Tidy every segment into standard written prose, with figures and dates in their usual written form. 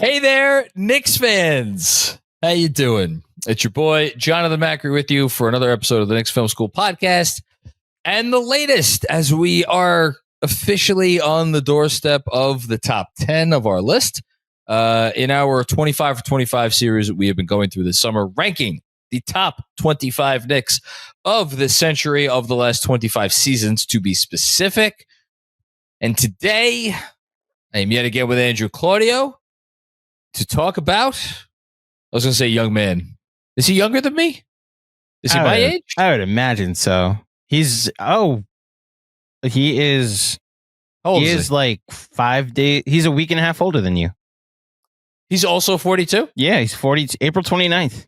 Hey there, Knicks fans. How you doing? It's your boy, Jonathan Macri, with you for another episode of the Knicks Film School Podcast. And the latest, as we are officially on the doorstep of the top 10 of our list in our 25 for 25 series that we have been going through this summer, ranking the top 25 Knicks of the century, of the last 25 seasons, to be specific. And today, I am yet again with Andrew Claudio to talk about, I was going to say young man. Is he younger than me? Is he my age? I would imagine so. He is. How old is he? Like 5 days. He's a week and a half older than you. He's also 42? Yeah, he's 40. April 29th.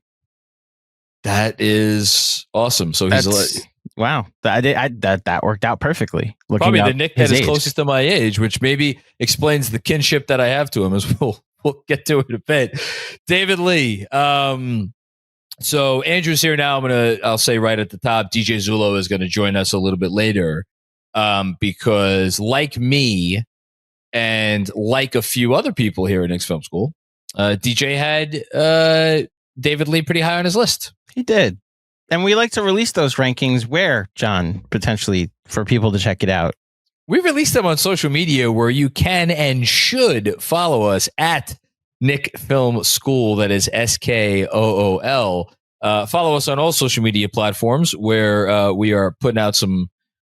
That is awesome. So he's wow. That worked out perfectly. Probably the Nick that is closest to my age, which maybe explains the kinship that I have to him, as we'll get to it in a bit. David Lee. So Andrew's here now. I'll say right at the top, DJ Zullo is going to join us a little bit later because, like me and like a few other people here at Knicks Film School, DJ had David Lee pretty high on his list. He did. And we like to release those rankings where, John, potentially for people to check it out. We release them on social media where you can and should follow us at Knicks Film School. That is SKOOL. Follow us on all social media platforms where we are putting out some,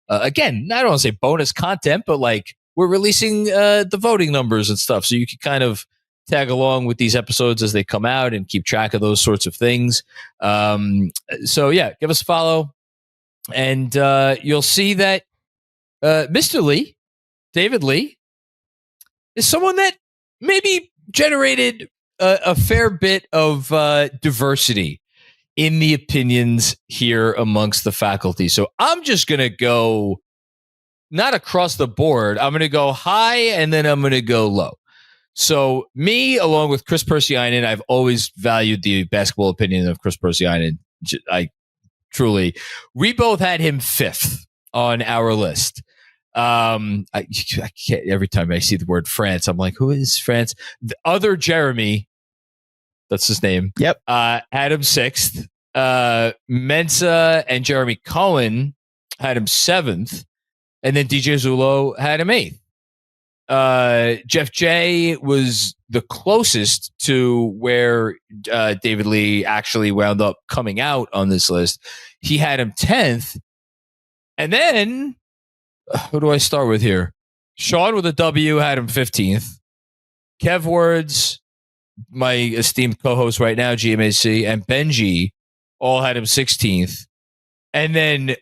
again, I don't want to say bonus content, but like we're releasing the voting numbers and stuff. So you can kind of tag along with these episodes as they come out and keep track of those sorts of things. So yeah, give us a follow and you'll see that Mr. Lee, David Lee, is someone that maybe generated a fair bit of diversity in the opinions here amongst the faculty. So I'm just going to go not across the board. I'm going to go high and then I'm going to go low. So me, along with Chris Persianen, I've always valued the basketball opinion of Chris Persianen. We both had him fifth on our list. I can't, every time I see the word France, I'm like, who is France? The other Jeremy, that's his name. Yep. Had him sixth. Mensah and Jeremy Cohen had him seventh. And then DJ Zullo had him eighth. Jeff J was the closest to where David Lee actually wound up coming out on this list. He had him 10th. And then, who do I start with here? Sean with a W had him 15th. Kev Words, my esteemed co-host right now, GMAC, and Benji all had him 16th. And then,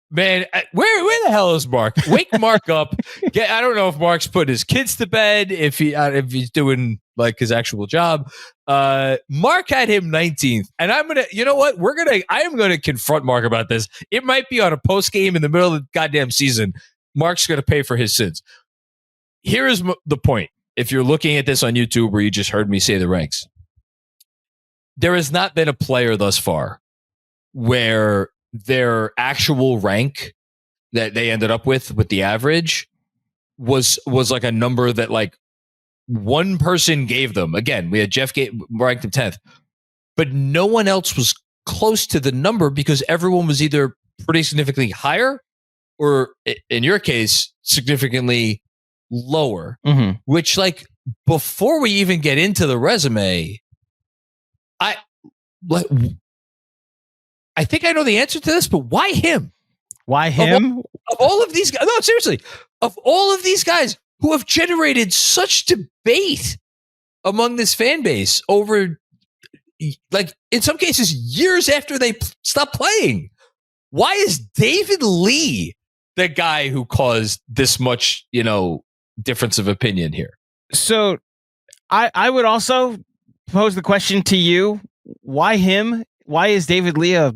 man, where the hell is Mark? Wake Mark up. I don't know if Mark's put his kids to bed, if he's doing like his actual job. Mark had him 19th, and you know what? I am gonna confront Mark about this. It might be on a post game in the middle of the goddamn season. Mark's gonna pay for his sins. Here is the point. If you're looking at this on YouTube, or you just heard me say the ranks, there has not been a player thus far where their actual rank that they ended up with the average was like a number that like one person gave them. Again, we had Jeff ranked him 10th, but no one else was close to the number because everyone was either pretty significantly higher or, in your case, significantly lower. Mm-hmm. Which, like, before we even get into the resume, I think I know the answer to this, but why him? Why him? Of all of these guys, no, seriously, of all of these guys who have generated such debate among this fan base over, like, in some cases, years after they stopped playing, why is David Lee the guy who caused this much, difference of opinion here? So I would also pose the question to you, why him? Why is David Lee a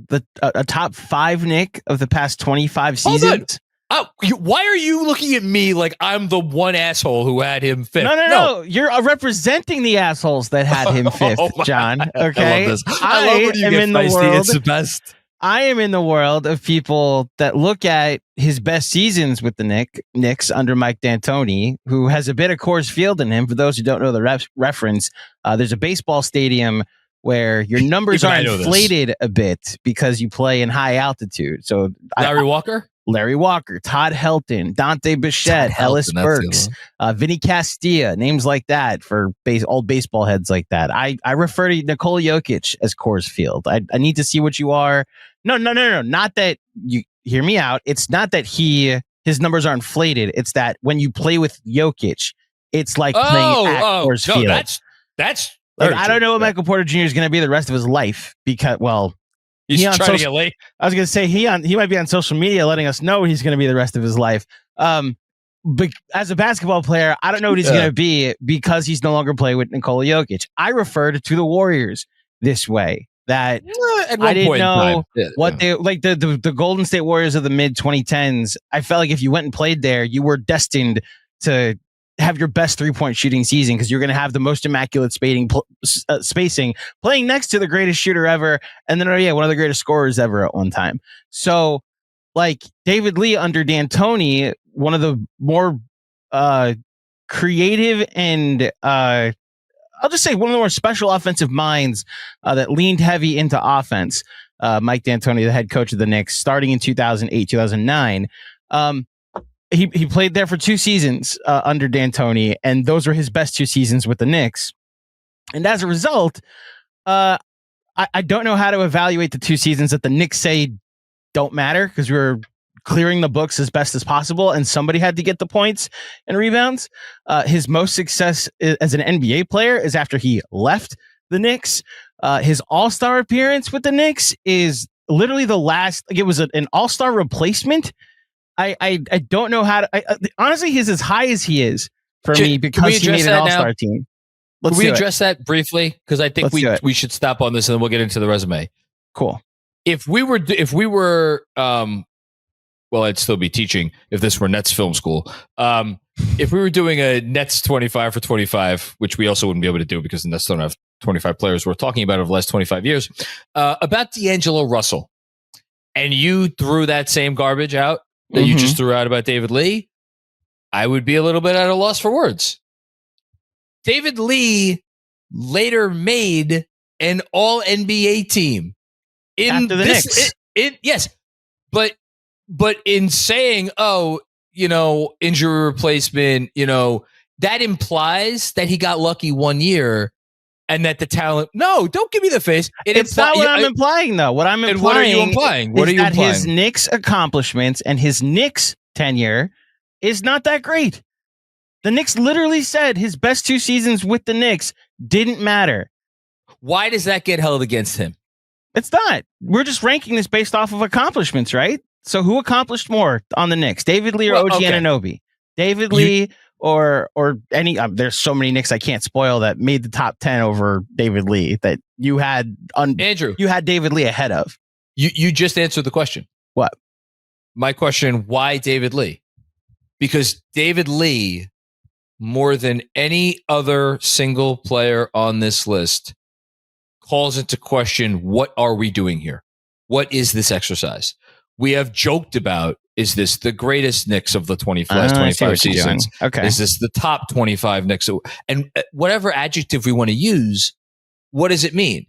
top 5 Nick of the past 25 seasons? Why are you looking at me like I'm the one asshole who had him fifth? No. You're representing the assholes that had him fifth, John. Okay. I love this. I love when you get feisty. It's the best. I am in the world of people that look at his best seasons with the Knicks under Mike D'Antoni, who has a bit of Coors Field in him. For those who don't know the reference, there's a baseball stadium where your numbers are inflated a bit because you play in high altitude. So Larry Walker, Todd Helton, Dante Bichette, Ellis Burks, Vinny Castilla, names like that for old baseball heads like that. I refer to Nikola Jokic as Coors Field. I need to see what you are. No. Not that you hear me out. It's not that his numbers are inflated. It's that when you play with Jokic, it's like playing at Coors Field. That's like, I don't know what Michael Porter Jr. is going to be the rest of his life because, he's trying to get late. I was going to say he might be on social media letting us know what he's going to be the rest of his life. But as a basketball player, I don't know what he's going to be because he's no longer playing with Nikola Jokic. I referred to the Warriors this way. That I didn't know what they like the Golden State Warriors of the mid 2010s. I felt like if you went and played there, you were destined to have your best 3-point shooting season because you're going to have the most immaculate spacing, playing next to the greatest shooter ever, and then one of the greatest scorers ever at one time. So, like David Lee under D'Antoni, one of the more creative and I'll just say one of the more special offensive minds that leaned heavy into offense. Mike D'Antoni, the head coach of the Knicks, starting in 2008, 2009. He played there for 2 seasons under D'Antoni, and those were his best 2 seasons with the Knicks. And as a result, I don't know how to evaluate the 2 seasons that the Knicks say don't matter because we were clearing the books as best as possible, and somebody had to get the points and rebounds. His most success as an NBA player is after he left the Knicks. His All-Star appearance with the Knicks is literally the last. Like, it was an All-Star replacement. I don't know how to. Honestly, he's as high as he is for me because he made an All-Star team. Can we address that briefly? Because I think we should stop on this and then we'll get into the resume. Cool. If we were well, I'd still be teaching if this were Nets Film School. If we were doing a Nets 25 for 25, which we also wouldn't be able to do because the Nets don't have 25 players we're talking about over the last 25 years, about D'Angelo Russell, and you threw that same garbage out that you just threw out about David Lee, I would be a little bit at a loss for words. David Lee later made an All-NBA team. After the Knicks. Yes, but in saying, injury replacement, that implies that he got lucky one year and that the talent. No, don't give me the face. It's not what I'm implying, though. What I'm implying. What are you implying? What are you implying? His Knicks accomplishments and his Knicks tenure is not that great. The Knicks literally said his best 2 seasons with the Knicks didn't matter. Why does that get held against him? It's not. We're just ranking this based off of accomplishments, right? So who accomplished more on the Knicks? David Lee or OG Anunoby? David Lee or any there's so many Knicks I can't spoil that made the top 10 over David Lee that you had Andrew. You had David Lee ahead of. You just answered the question. What? My question, why David Lee? Because David Lee, more than any other single player on this list, calls into question, what are we doing here? What is this exercise? We have joked about, is this the greatest Knicks of the last 25 seasons? Okay. Is this the top 25 Knicks? And whatever adjective we want to use, what does it mean?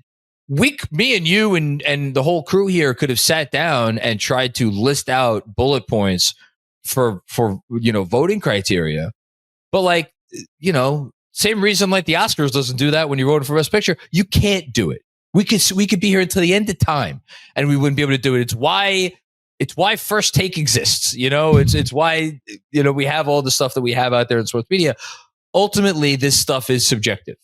Me and you and the whole crew here could have sat down and tried to list out bullet points for voting criteria. But same reason like the Oscars doesn't do that when you're voting for Best Picture. You can't do it. We could be here until the end of time and we wouldn't be able to do it. It's why First Take exists. It's why, we have all the stuff that we have out there in sports media. Ultimately, this stuff is subjective.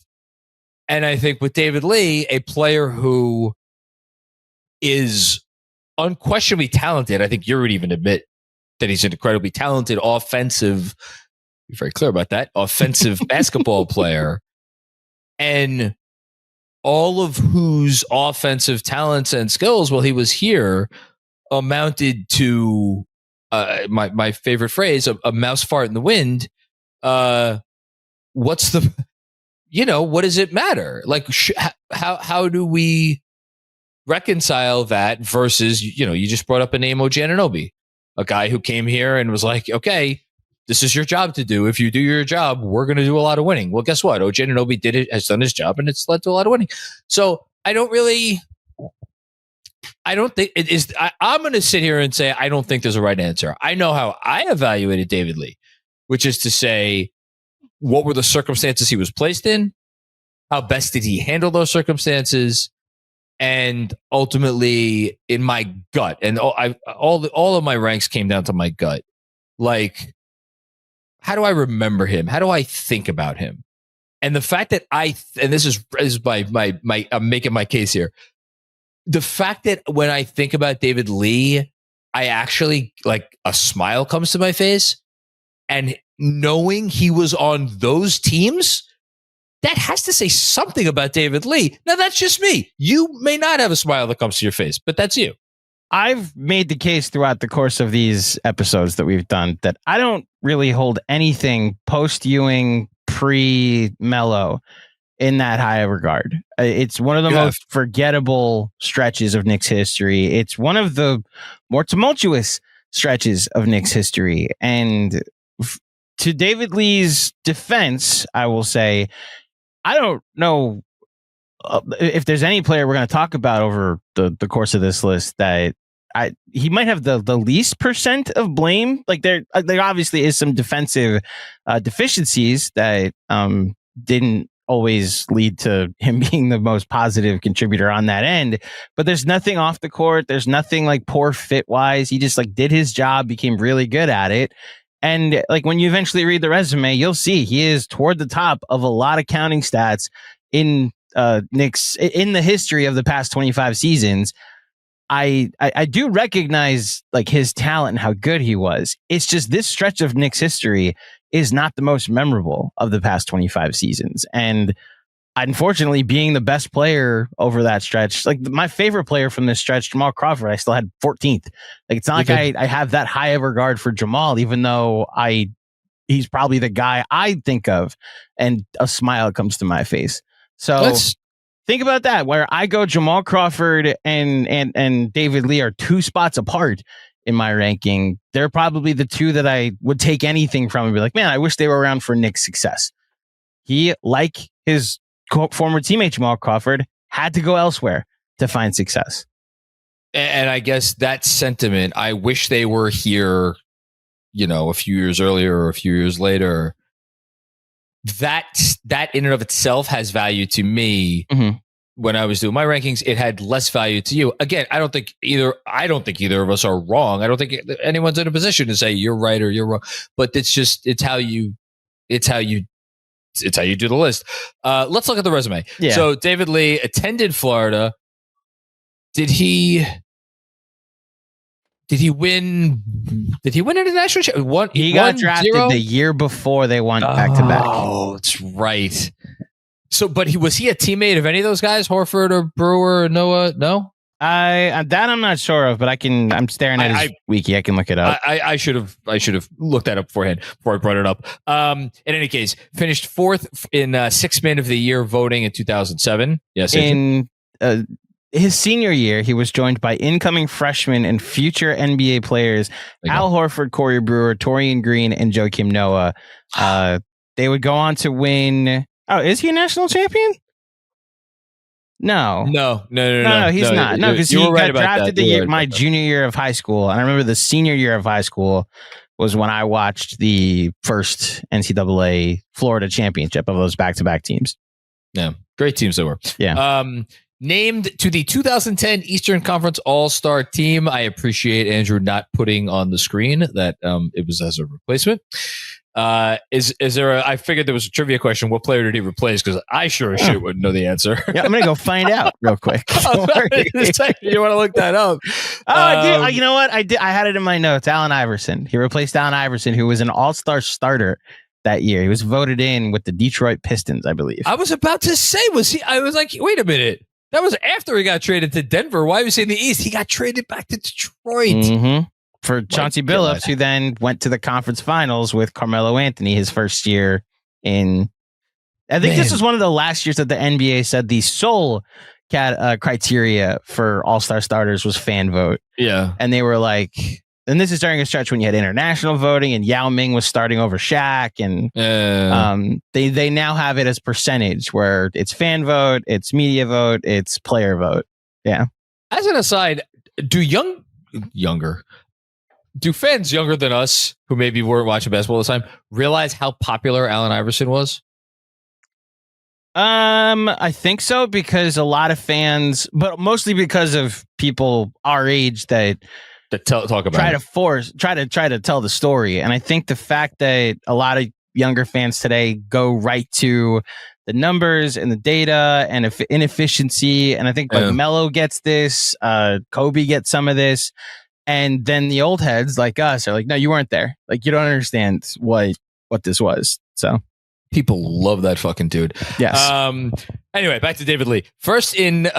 And I think with David Lee, a player who is unquestionably talented, I think you would even admit that he's an incredibly talented offensive, be very clear about that, offensive basketball player, and all of whose offensive talents and skills while he was here amounted to my favorite phrase, a mouse fart in the wind. What's the, what does it matter? Like, how do we reconcile that versus, you just brought up a name, OG Anunoby, a guy who came here and was like, okay, this is your job to do. If you do your job, we're going to do a lot of winning. Well, guess what? OG Anunoby has done his job, and it's led to a lot of winning. So I don't think it is. I'm going to sit here and say, I don't think there's a right answer. I know how I evaluated David Lee, which is to say, what were the circumstances he was placed in? How best did he handle those circumstances? And ultimately, in my gut, and all of my ranks came down to my gut. Like, how do I remember him? How do I think about him? And the fact that and this is my I'm making my case here. The fact that when I think about David Lee, I actually, like, a smile comes to my face, and knowing he was on those teams, that has to say something about David Lee. Now, that's just me. You may not have a smile that comes to your face, but that's you. I've made the case throughout the course of these episodes that we've done that I don't really hold anything post-Ewing, pre-Melo in that high of regard. It's one of the most forgettable stretches of Knicks history. It's one of the more tumultuous stretches of Knicks history. And to David Lee's defense, I will say, I don't know if there's any player we're going to talk about over the course of this list that he might have the least percent of blame. Like, there obviously is some defensive deficiencies that didn't always lead to him being the most positive contributor on that end, but there's nothing off the court. There's nothing like poor fit wise. He just like did his job, became really good at it. And like when you eventually read the resume, you'll see he is toward the top of a lot of counting stats in Knicks in the history of the past 25 seasons. I do recognize like his talent and how good he was. It's just this stretch of Knicks history is not the most memorable of the past 25 seasons. And unfortunately, being the best player over that stretch, like my favorite player from this stretch, Jamal Crawford, I still had 14th. Like, it's not like I have that high of regard for Jamal, even though he's probably the guy I think of and a smile comes to my face. So think about that, where I go Jamal Crawford and David Lee are 2 spots apart in my ranking. They're probably the 2 that I would take anything from and be like, man, I wish they were around for Knicks success. He, like his former teammate Jamal Crawford, had to go elsewhere to find success. And I guess that sentiment, I wish they were here, a few years earlier or a few years later, that in and of itself has value to me. Mm-hmm. When I was doing my rankings, it had less value to you. Again, I don't think either of us are wrong. I don't think anyone's in a position to say you're right or you're wrong, but it's how you do the list. Let's look at the resume. Yeah. So David Lee attended Florida. Did he win international championship? He got drafted the year before they won back to back. Oh, that's right. So, but was he a teammate of any of those guys, Horford or Brewer or Noah? No, I'm not sure of, but I'm staring at his wiki. I can look it up. I should have looked that up beforehand before I brought it up. In any case, finished 4th in Sixth Man of the Year voting in 2007. Yes, in his senior year, he was joined by incoming freshmen and future NBA players Al Horford, Corey Brewer, Torian Green, and Joakim Noah. They would go on to win. Oh, is he a national champion? No, he's not. No, because he got drafted my junior year of high school. And I remember the senior year of high school was when I watched the first NCAA Florida championship of those back-to-back teams. Yeah, great teams they were. Yeah. Named to the 2010 Eastern Conference All-Star team. I appreciate Andrew not putting on the screen that it was as a replacement. Is there I figured there was a trivia question. What player did he replace? Because I sure as shit wouldn't know the answer. Yeah, I'm going to go find out real quick. You want to look that up? Oh, you know what? I did. I had it in my notes. Allen Iverson. He replaced Allen Iverson, who was an all-star starter that year. He was voted in with the Detroit Pistons, I believe. I was about to say, I was like, wait a minute. That was after he got traded to Denver. Why was he in the East? He got traded back to Detroit. Mm-hmm. For Chauncey Billups, who then went to the conference finals with Carmelo Anthony his first year in... I think this was one of the last years that the NBA said the sole criteria for All-Star starters was fan vote. Yeah. And they were like, and this is during a stretch when you had international voting and Yao Ming was starting over Shaq. And they now have it as percentage where it's fan vote, it's media vote, it's player vote. Yeah. As an aside, do fans younger than us who maybe weren't watching basketball all the time realize how popular Allen Iverson was? I think so, because a lot of fans, but mostly because of people our age that talk about try to tell the story. And I think the fact that a lot of younger fans today go right to the numbers and the data and inefficiency, and I think like Melo gets this, Kobe gets some of this, and then the old heads like us are like, no, you weren't there, like you don't understand what this was. So people love that fucking dude. Yes. Anyway, back to David Lee. First in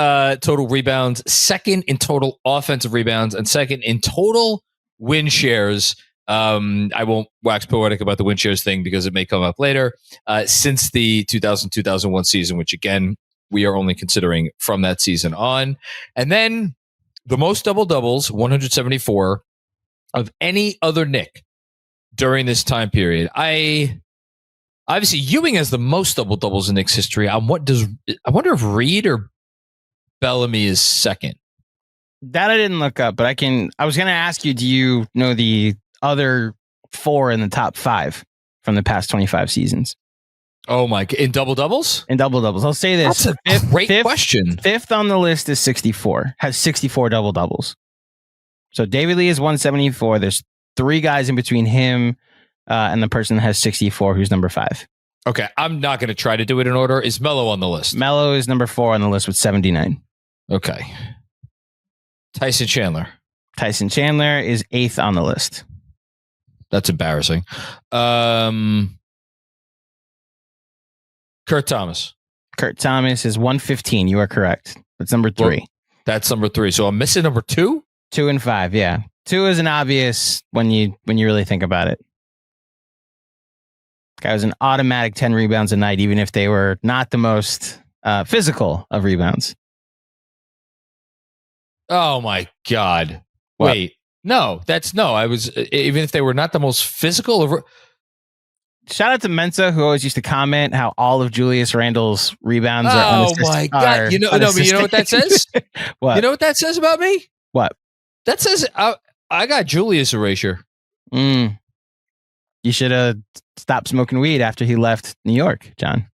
total rebounds, second in total offensive rebounds, and second in total win shares. I won't wax poetic about the win shares thing because it may come up later. Since the 2000-2001 season, which again, we are only considering from that season on. And then the most double-doubles, 174, of any other Knick during this time period. Obviously, Ewing has the most double-doubles in Knicks history. I wonder if Reed or Bellamy is second. That I didn't look up, but I was going to ask you, do you know the other 4 in the top 5 from the past 25 seasons? Oh my! In double-doubles? In double-doubles. I'll say this. That's a great question. Fifth on the list is 64. Has 64 double-doubles. So David Lee is 174. There's 3 guys in between him and the person that has 64, who's number 5. Okay, I'm not going to try to do it in order. Is Melo on the list? Melo is number 4 on the list with 79. Okay. Tyson Chandler. Tyson Chandler is 8th on the list. That's embarrassing. Kurt Thomas. Kurt Thomas is 115. You are correct. That's number 3. Well, that's number 3. So I'm missing number 2? 2 and 5, yeah. 2 is an obvious when you really think about it. Guy was an automatic 10 rebounds a night, even if they were not the most physical of rebounds. Oh my God. What? Wait. No, I was, even if they were not the most physical of. Shout out to Mensa, who always used to comment how all of Julius Randle's rebounds are unassisted. Oh my God. You know what that says? What? You know what that says about me? What? That says I got Julius erasure. You should have stopped smoking weed after he left New York, John.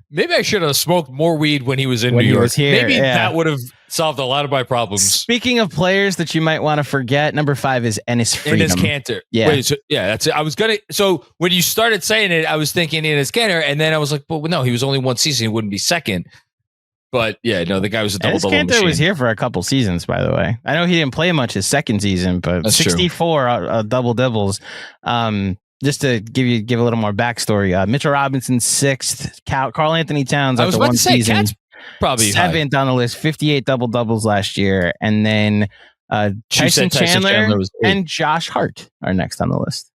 Maybe I should have smoked more weed when he was in New York. Maybe that would have solved a lot of my problems. Speaking of players that you might want to forget, number 5 is Enes Freedom. Enes Kanter. Yeah. Wait, that's it. So when you started saying it, I was thinking Enes Kanter, and then I was like, well, no, he was only one season. He wouldn't be second. But yeah, no, the guy was a double-double machine. Enes Kanter was here for a couple seasons, by the way. I know he didn't play much his second season, but that's 64 double-doubles. Just to give a little more backstory, Mitchell Robinson 6th, Karl-Anthony Towns after one season, Cat's probably 7th on the list, 58 double-doubles last year, and then Tyson Chandler and Josh Hart are next on the list.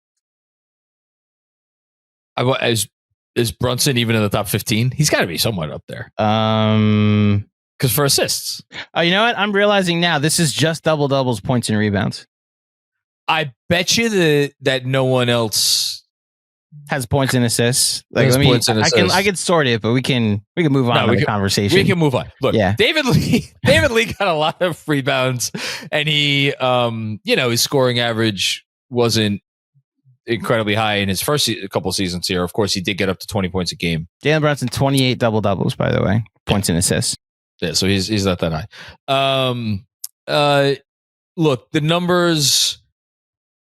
Is Brunson even in the top 15? He's got to be somewhat up there. Because for assists. Oh, you know what? I'm realizing now this is just double-doubles, points, and rebounds. I bet you that no one else has points and assists. I can sort it, but we can move on to the conversation. We can move on. Look, yeah. David Lee got a lot of rebounds, and he, his scoring average wasn't incredibly high in his first couple seasons here. Of course, he did get up to 20 points a game. Jalen Brunson, 28 double-doubles, by the way, points and assists. Yeah, so he's not that high. Look, the numbers.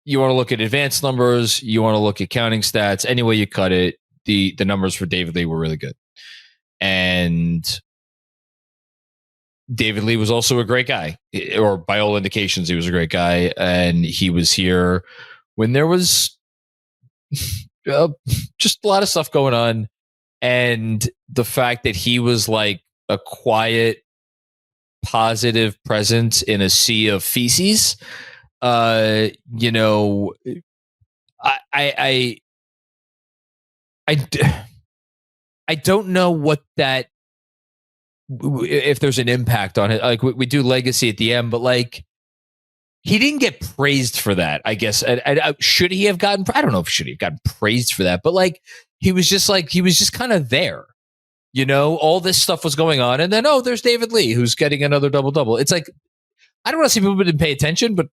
You want to look at advanced numbers. You want to look at counting stats. Any way you cut it, the numbers for David Lee were really good. And David Lee was also a great guy, or by all indications, he was a great guy. And he was here when there was just a lot of stuff going on. And the fact that he was like a quiet, positive presence in a sea of feces. I don't know what that if there's an impact on it. Like we do legacy at the end, but like he didn't get praised for that, I guess. Should he have gotten? I don't know if should he have gotten praised for that, but like he was just kind of there. You know, all this stuff was going on, and then there's David Lee who's getting another double-double. It's like I don't want to see people who didn't pay attention, but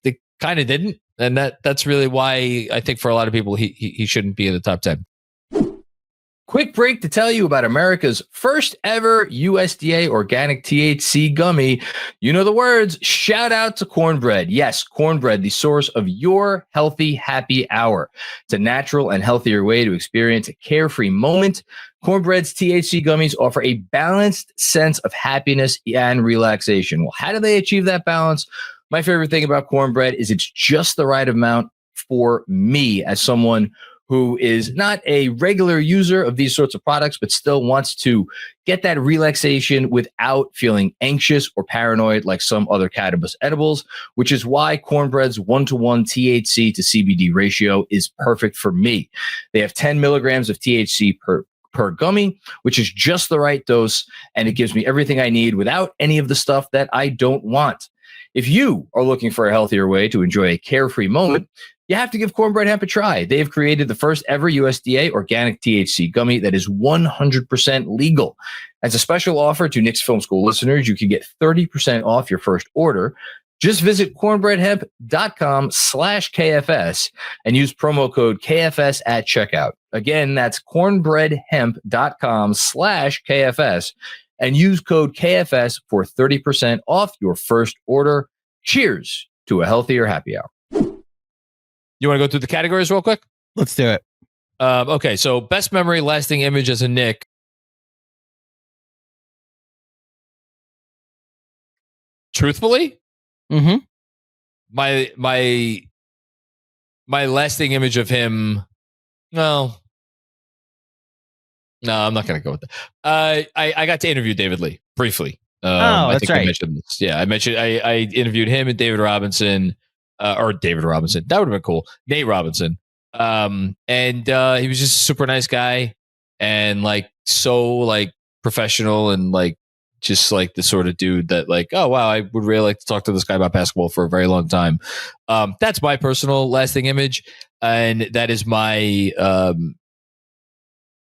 they kind of didn't, and that's really why I think for a lot of people he shouldn't be in the top 10. Quick break to tell you about America's first ever USDA organic THC gummy. You know the words. Shout out to Cornbread. Yes, Cornbread, the source of your healthy happy hour. It's a natural and healthier way to experience a carefree moment. Cornbread's THC gummies offer a balanced sense of happiness and relaxation. Well, how do they achieve that balance? My favorite thing about Cornbread is it's just the right amount for me as someone who is not a regular user of these sorts of products, but still wants to get that relaxation without feeling anxious or paranoid like some other cannabis edibles, which is why Cornbread's 1-to-1 THC to CBD ratio is perfect for me. They have 10 milligrams of THC per gummy, which is just the right dose, and it gives me everything I need without any of the stuff that I don't want. If you are looking for a healthier way to enjoy a carefree moment, you have to give Cornbread Hemp a try. They have created the first ever USDA organic THC gummy that is 100% legal. As a special offer to Knicks Film School listeners, you can get 30% off your first order. Just visit cornbreadhemp.com/KFS and use promo code KFS at checkout. Again, that's cornbreadhemp.com/KFS and use code KFS for 30% off your first order. Cheers to a healthier happy hour. You want to go through the categories real quick? Let's do it. Okay, so best memory, lasting image as a Knick. Truthfully, my lasting image of him. No, I'm not going to go with that. I got to interview David Lee briefly. I that's think right. I mentioned this. Yeah, I interviewed him and David Robinson. Or David Robinson. That would have been cool. Nate Robinson. And he was just a super nice guy and like so like professional and like just like the sort of dude that like, oh wow, I would really like to talk to this guy about basketball for a very long time. That's my personal lasting image, and that is my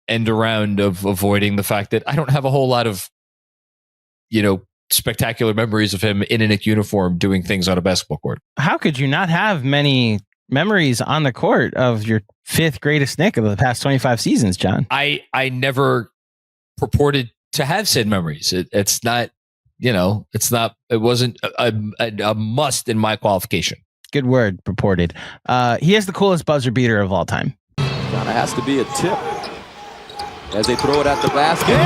end around of avoiding the fact that I don't have a whole lot of, spectacular memories of him in a Knick uniform doing things on a basketball court. How could you not have many memories on the court of your fifth greatest Knick of the past 25 seasons, John? I never purported to have said memories. It's not, it wasn't a must in my qualification. Good word, purported. He has the coolest buzzer beater of all time. Kind of has to be a tip as they throw it at the basket.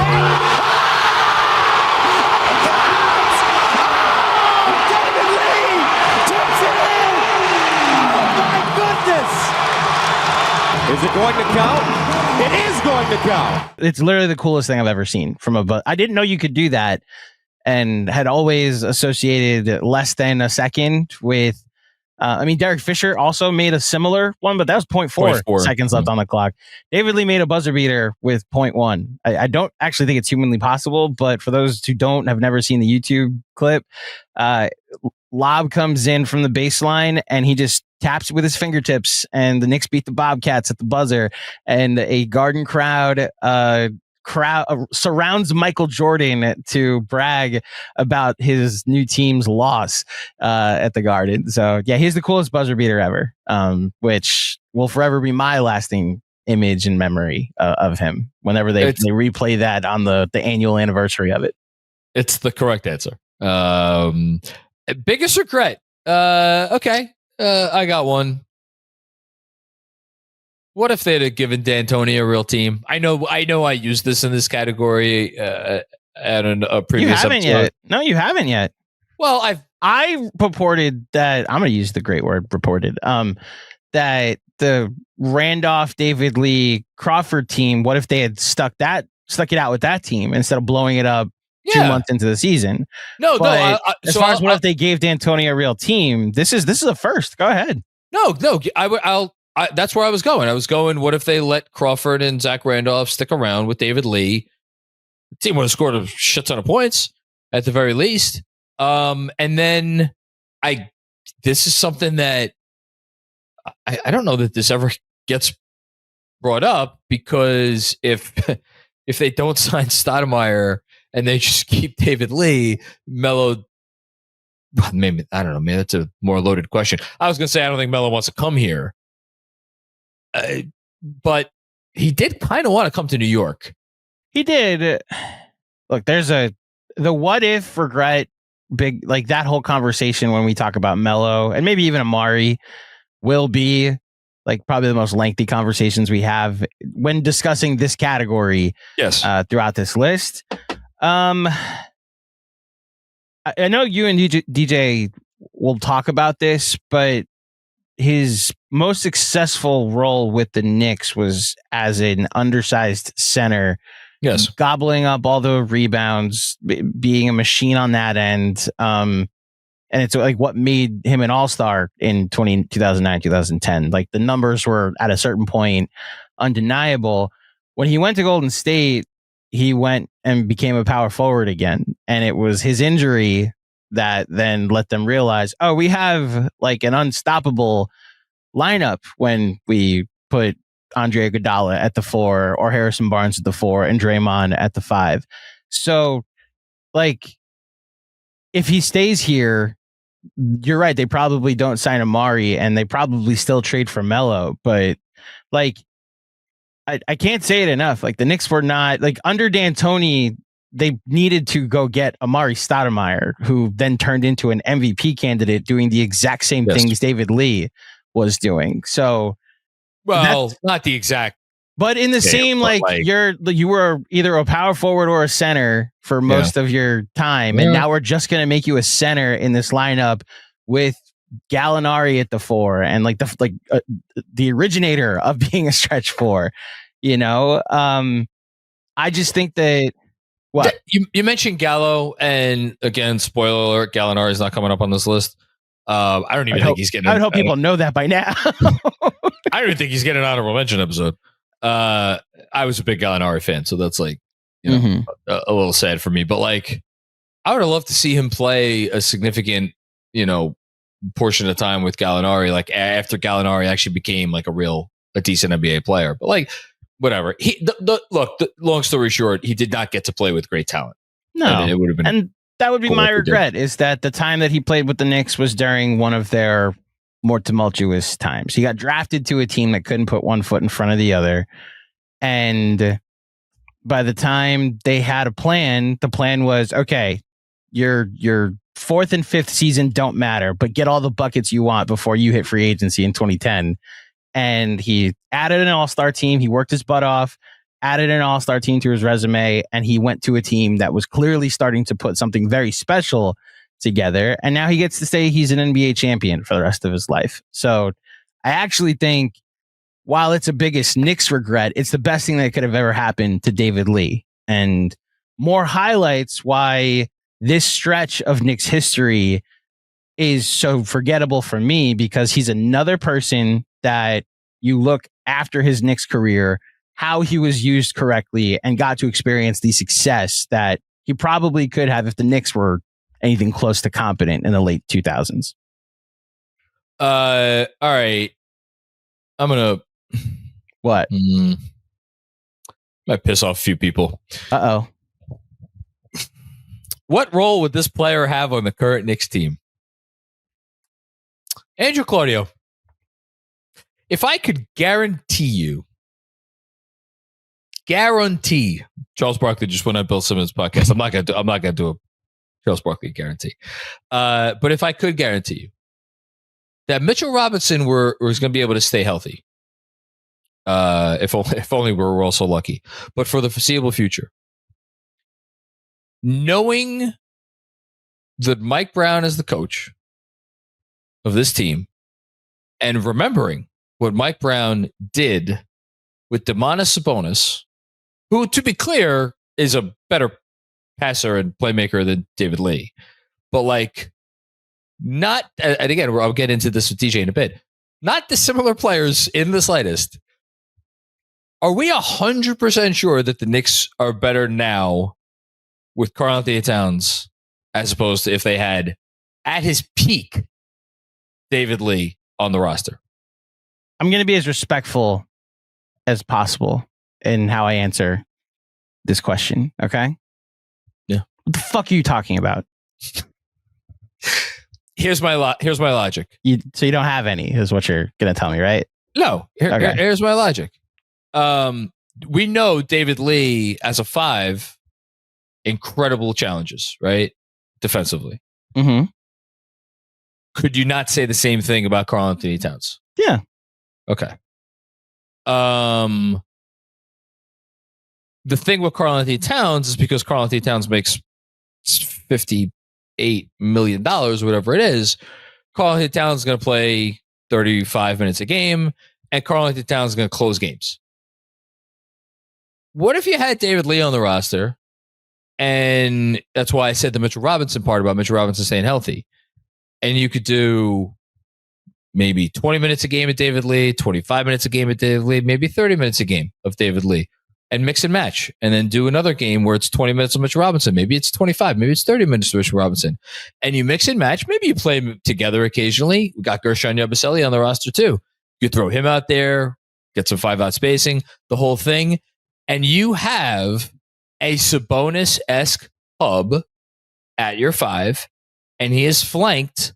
Is it going to count? It is going to count. It's literally the coolest thing I've ever seen from a I didn't know you could do that, and had always associated less than a second with Derek Fisher also made a similar one, but that was 0.4 seconds left on the clock. David Lee made a buzzer beater with 0.1. I don't actually think it's humanly possible, but for those who have never seen the YouTube clip, lob comes in from the baseline and he just taps it with his fingertips, and the Knicks beat the Bobcats at the buzzer, and a Garden crowd surrounds Michael Jordan to brag about his new team's loss at the Garden. So yeah, he's the coolest buzzer beater ever, which will forever be my lasting image and memory of him whenever they replay that on the annual anniversary of it. It's the correct answer. Biggest regret. Okay. I got one. What if they'd have given D'Antoni a real team? I know I used this in this category at a previous episode. Yet. No, you haven't yet. Well, I purported that I'm going to use the great word purported. That the Randolph, David Lee, Crawford team, what if they had stuck it out with that team instead of blowing it up 2 months into the season? As far as what if they gave D'Antoni a real team, this is a first. Go ahead. No, that's where I was going. What if they let Crawford and Zach Randolph stick around with David Lee? the team would have scored a shit ton of points at the very least. And then this is something that I don't know that this ever gets brought up, because if they don't sign Stoudemire and they just keep David Lee, Melo, maybe, I don't know, man, that's a more loaded question. I was going to say, I don't think Melo wants to come here. But he did kind of want to come to New York. He did. Look, there's the what if regret, big, like that whole conversation when we talk about Melo and maybe even Amari will be like probably the most lengthy conversations we have when discussing this category. Yes. Throughout this list. I know you and DJ will talk about this, but his most successful role with the Knicks was as an undersized center. Yes. Gobbling up all the rebounds, being a machine on that end. And it's like what made him an all-star in 2009, 2010. Like the numbers were at a certain point undeniable. When he went to Golden State, he went and became a power forward again. And it was his injury that then let them realize, oh, we have like an unstoppable lineup when we put Andre Iguodala at the 4 or Harrison Barnes at the 4 and Draymond at the 5. So like if he stays here, you're right, they probably don't sign Amari and they probably still trade for Melo, but like I can't say it enough. Like the Knicks were not like under D'Antoni, they needed to go get Amari Stoudemire, who then turned into an MVP candidate doing the exact same things David Lee was doing. So, well, not the exact, but in the same, like you were either a power forward or a center for most of your time. And now we're just going to make you a center in this lineup with Gallinari at the 4 and like the originator of being a stretch 4, you know? I just think that you mentioned Gallo, and again, spoiler alert, Gallinari is not coming up on this list. I don't even think he's getting. I would hope people know that by now. I don't even think he's getting an honorable mention episode. I was a big Gallinari fan, so that's like, you know, a little sad for me. But like, I would have loved to see him play a significant, you know, portion of time with Gallinari, like after Gallinari actually became like a decent NBA player. But like, whatever. Long story short, he did not get to play with great talent. No, I mean, it would have been, and that would be my regret, is that the time that he played with the Knicks was during one of their more tumultuous times. He got drafted to a team that couldn't put one foot in front of the other. And by the time they had a plan, the plan was, okay, your 4th and 5th season don't matter, but get all the buckets you want before you hit free agency in 2010. And he added an all-star team. He worked his butt off, added an all-star team to his resume, and he went to a team that was clearly starting to put something very special together. And now he gets to say he's an NBA champion for the rest of his life. So I actually think, while it's a biggest Knicks regret, it's the best thing that could have ever happened to David Lee. And more highlights why this stretch of Knicks history is so forgettable for me, because he's another person that you look after his Knicks career, how he was used correctly and got to experience the success that he probably could have if the Knicks were anything close to competent in the late 2000s. All right. I'm going to... What? Might piss off a few people. Uh-oh. What role would this player have on the current Knicks team? Andrew Claudio. If I could guarantee, Charles Barkley just went on Bill Simmons' podcast. I'm not gonna do a Charles Barkley guarantee. But if I could guarantee you that Mitchell Robinson was going to be able to stay healthy, if only we were all so lucky, but for the foreseeable future, knowing that Mike Brown is the coach of this team, and remembering what Mike Brown did with Domantas Sabonis, who, to be clear, is a better passer and playmaker than David Lee, but like not, and again, I'll get into this with DJ in a bit, not dissimilar players in the slightest. Are we 100% sure that the Knicks are better now with Karl-Anthony Towns as opposed to if they had, at his peak, David Lee on the roster? I'm going to be as respectful as possible in how I answer this question. Okay. Yeah. What the fuck are you talking about? Here's my logic. So you don't have any, is what you're going to tell me, right? No. Here's my logic. We know David Lee as a 5, incredible challenges, right? Defensively. Mm-hmm. Could you not say the same thing about Karl-Anthony Towns? Yeah. Okay. The thing with Karl-Anthony Towns is because Karl-Anthony Towns makes $58 million, whatever it is. Karl-Anthony Towns is going to play 35 minutes a game, and Karl-Anthony Towns is going to close games. What if you had David Lee on the roster? And that's why I said the Mitchell Robinson part about Mitchell Robinson staying healthy. And you could do maybe 20 minutes a game at David Lee, 25 minutes a game at David Lee, maybe 30 minutes a game of David Lee, and mix and match. And then do another game where it's 20 minutes of Mitchell Robinson. Maybe it's 25, maybe it's 30 minutes of Mitchell Robinson. And you mix and match. Maybe you play them together occasionally. We got Gershon Yabusele on the roster too. You throw him out there, get some 5-out spacing, the whole thing. And you have a Sabonis-esque hub at your 5, and he is flanked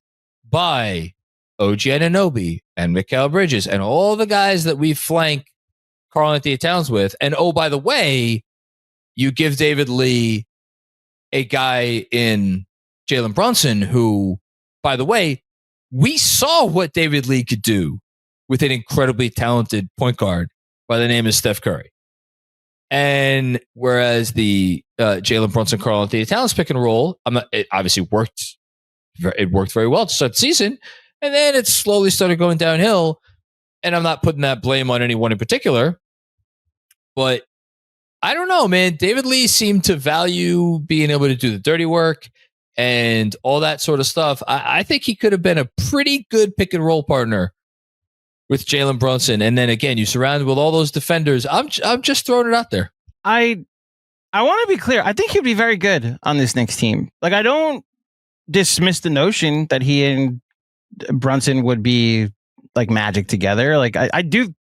by OG Anunoby and Mikal Bridges and all the guys that we flank Karl-Anthony Towns with. And oh, by the way, you give David Lee a guy in Jalen Brunson who, by the way, we saw what David Lee could do with an incredibly talented point guard by the name of Steph Curry. And whereas the Jalen Brunson, Karl-Anthony Towns pick and roll, it obviously worked. It worked very well to start the season, and then it slowly started going downhill. And I'm not putting that blame on anyone in particular, but I don't know, man. David Lee seemed to value being able to do the dirty work and all that sort of stuff. I think he could have been a pretty good pick and roll partner with Jalen Brunson. And then again, you surrounded with all those defenders. I'm just throwing it out there. I want to be clear. I think he'd be very good on this Knicks team. Like, I don't dismiss the notion that he and Brunson would be like magic together. Like, I do.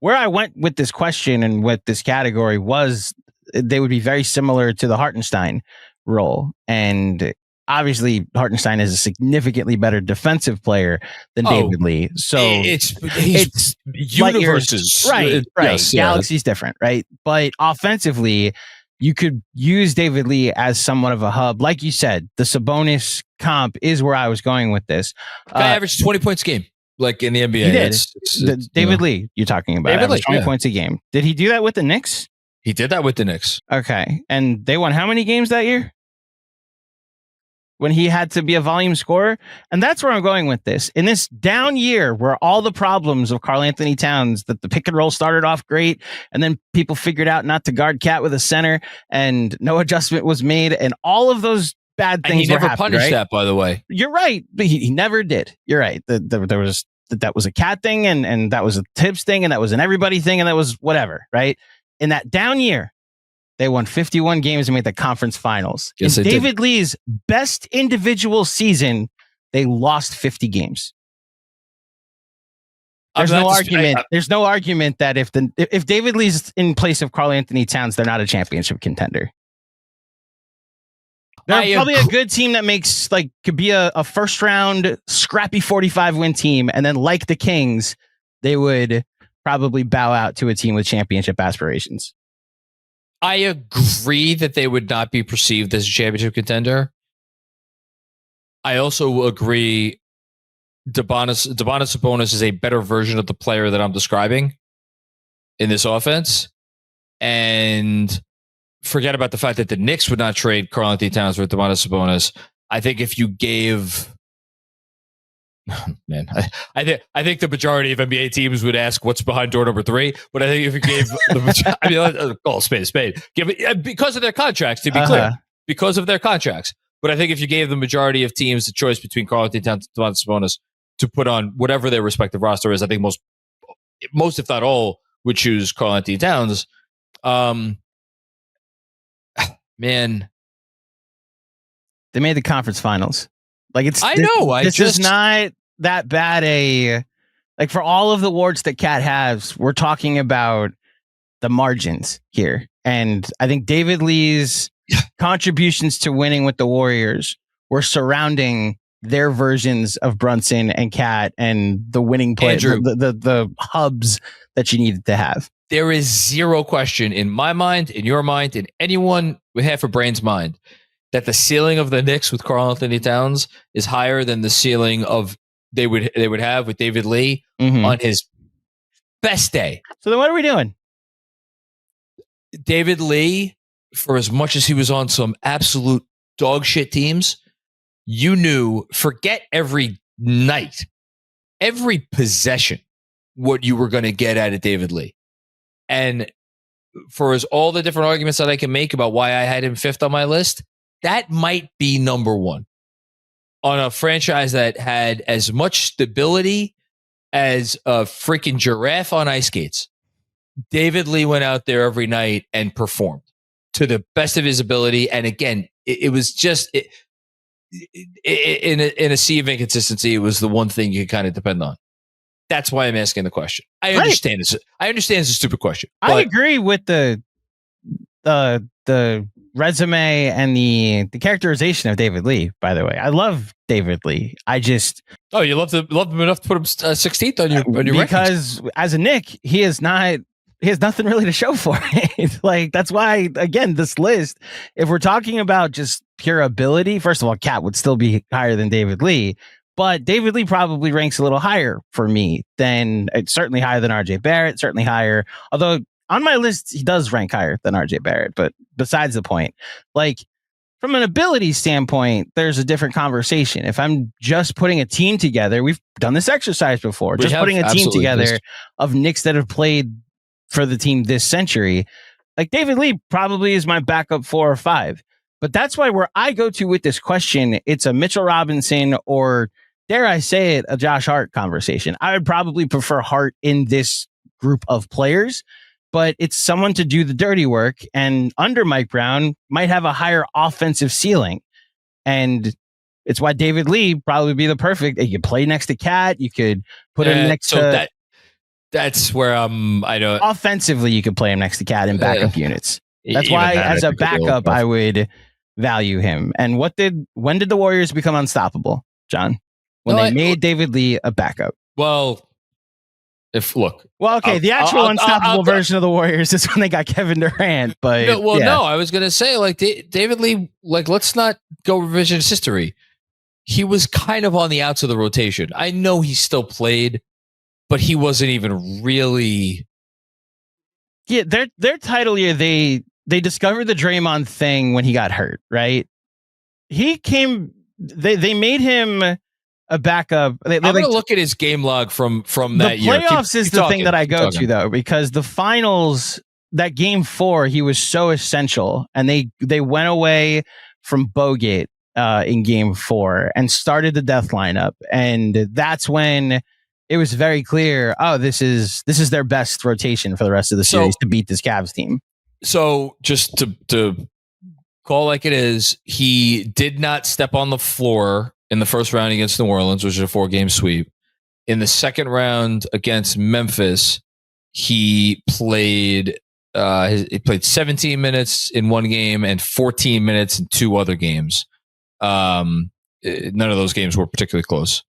Where I went with this question and with this category was they would be very similar to the Hartenstein role. And obviously, Hartenstein is a significantly better defensive player than David Lee. So it's universes. Right. Yes, Galaxy's different, right? But offensively, you could use David Lee as somewhat of a hub. Like you said, the Sabonis comp is where I was going with this. Guy averaged 20 points a game, like in the NBA. He did. David Lee, you're talking about. David Lee, 20 points a game. Did he do that with the Knicks? He did that with the Knicks. Okay. And they won how many games that year? When he had to be a volume scorer. And that's where I'm going with this. In this down year where all the problems of Karl-Anthony Towns, that the pick and roll started off great, and then people figured out not to guard Cat with a center, and no adjustment was made, and all of those bad things. And he never punished right? that, by the way. You're right. But he never did. You're right. That was a Cat thing, and that was a Tibbs thing, and that was an everybody thing, and that was whatever, right? In that down year, they won 51 games and made the conference finals. Yes, in David Lee's best individual season, they lost 50 games. There's no argument. There's no argument that if David Lee's in place of Karl-Anthony Towns, they're not a championship contender. They're probably a good team that could be a first round scrappy 45 win team, and then like the Kings, they would probably bow out to a team with championship aspirations. I agree that they would not be perceived as a championship contender. I also agree Domantas Sabonis is a better version of the player that I'm describing in this offense. And forget about the fact that the Knicks would not trade Karl-Anthony Towns for Domantas Sabonis. I think if you gave... Man, I think the majority of NBA teams would ask what's behind door number 3, but I think if you gave spade, because of their contracts, to be clear, because of their contracts. But I think if you gave the majority of teams the choice between Karl-Anthony Towns and Domantas Sabonis to put on whatever their respective roster is, I think most if not all would choose Karl-Anthony Towns. Man, They made the conference finals. Like it's. I know. This is not that bad. Like for all of the awards that Cat has, we're talking about the margins here, and I think David Lee's contributions to winning with the Warriors were surrounding their versions of Brunson and Cat and the winning play, the hubs that you needed to have. There is zero question in my mind, in your mind, in anyone with half a brain's mind, that the ceiling of the Knicks with Karl-Anthony Towns is higher than the ceiling of they would have with David Lee on his best day. So then what are we doing? David Lee, for as much as he was on some absolute dog shit teams, you knew, forget every night, every possession, what you were going to get out of David Lee. And for all the different arguments that I can make about why I had him fifth on my list, that might be number one on a franchise that had as much stability as a freaking giraffe on ice skates. David Lee went out there every night and performed to the best of his ability. And again, it was just in a sea of inconsistency. It was the one thing you could kind of depend on. That's why I'm asking the question. I understand this. I understand it's a stupid question. I agree with the resume and the characterization of David Lee. By the way, I love David Lee. I just you love him enough to put him 16th on your because rankings. As a Knick, he has nothing really to show for it. Like that's why again this list. If we're talking about just pure ability, first of all, Cat would still be higher than David Lee. But David Lee probably ranks a little higher for me than it's certainly higher than RJ Barrett, certainly higher. Although on my list, he does rank higher than RJ Barrett. But besides the point, like from an ability standpoint, there's a different conversation. If I'm just putting a team together, we've done this exercise before, putting a team together of Knicks that have played for the team this century, like David Lee probably is my backup 4 or 5. But that's why where I go to with this question, it's a Mitchell Robinson or dare I say it, a Josh Hart conversation. I would probably prefer Hart in this group of players, but it's someone to do the dirty work and under Mike Brown might have a higher offensive ceiling. And it's why David Lee probably be the perfect. You could play next to Cat. You could put him next to. That's where I don't. Offensively, you could play him next to Cat in backup units. That's why, as a backup, I would value him. And when did the Warriors become unstoppable, John? When they made David Lee a backup. Well, the actual unstoppable version of the Warriors is when they got Kevin Durant. But no, I was gonna say like David Lee. Like, let's not go revisionist history. He was kind of on the outs of the rotation. I know he still played, but he wasn't even really. Yeah, their title year, they discovered the Draymond thing when he got hurt. Right, he came. They made him a backup. I'm going to look at his game log from that year. The playoffs is the thing that I go to though, because the finals, that game 4, he was so essential, and they went away from Bogut in game 4 and started the death lineup, and that's when it was very clear. Oh, this is their best rotation for the rest of the series to beat this Cavs team. So just to call like it is, he did not step on the floor in the first round against New Orleans, which is a 4-game sweep. In the second round against Memphis, he played 17 minutes in one game and 14 minutes in 2 other games. None of those games were particularly close.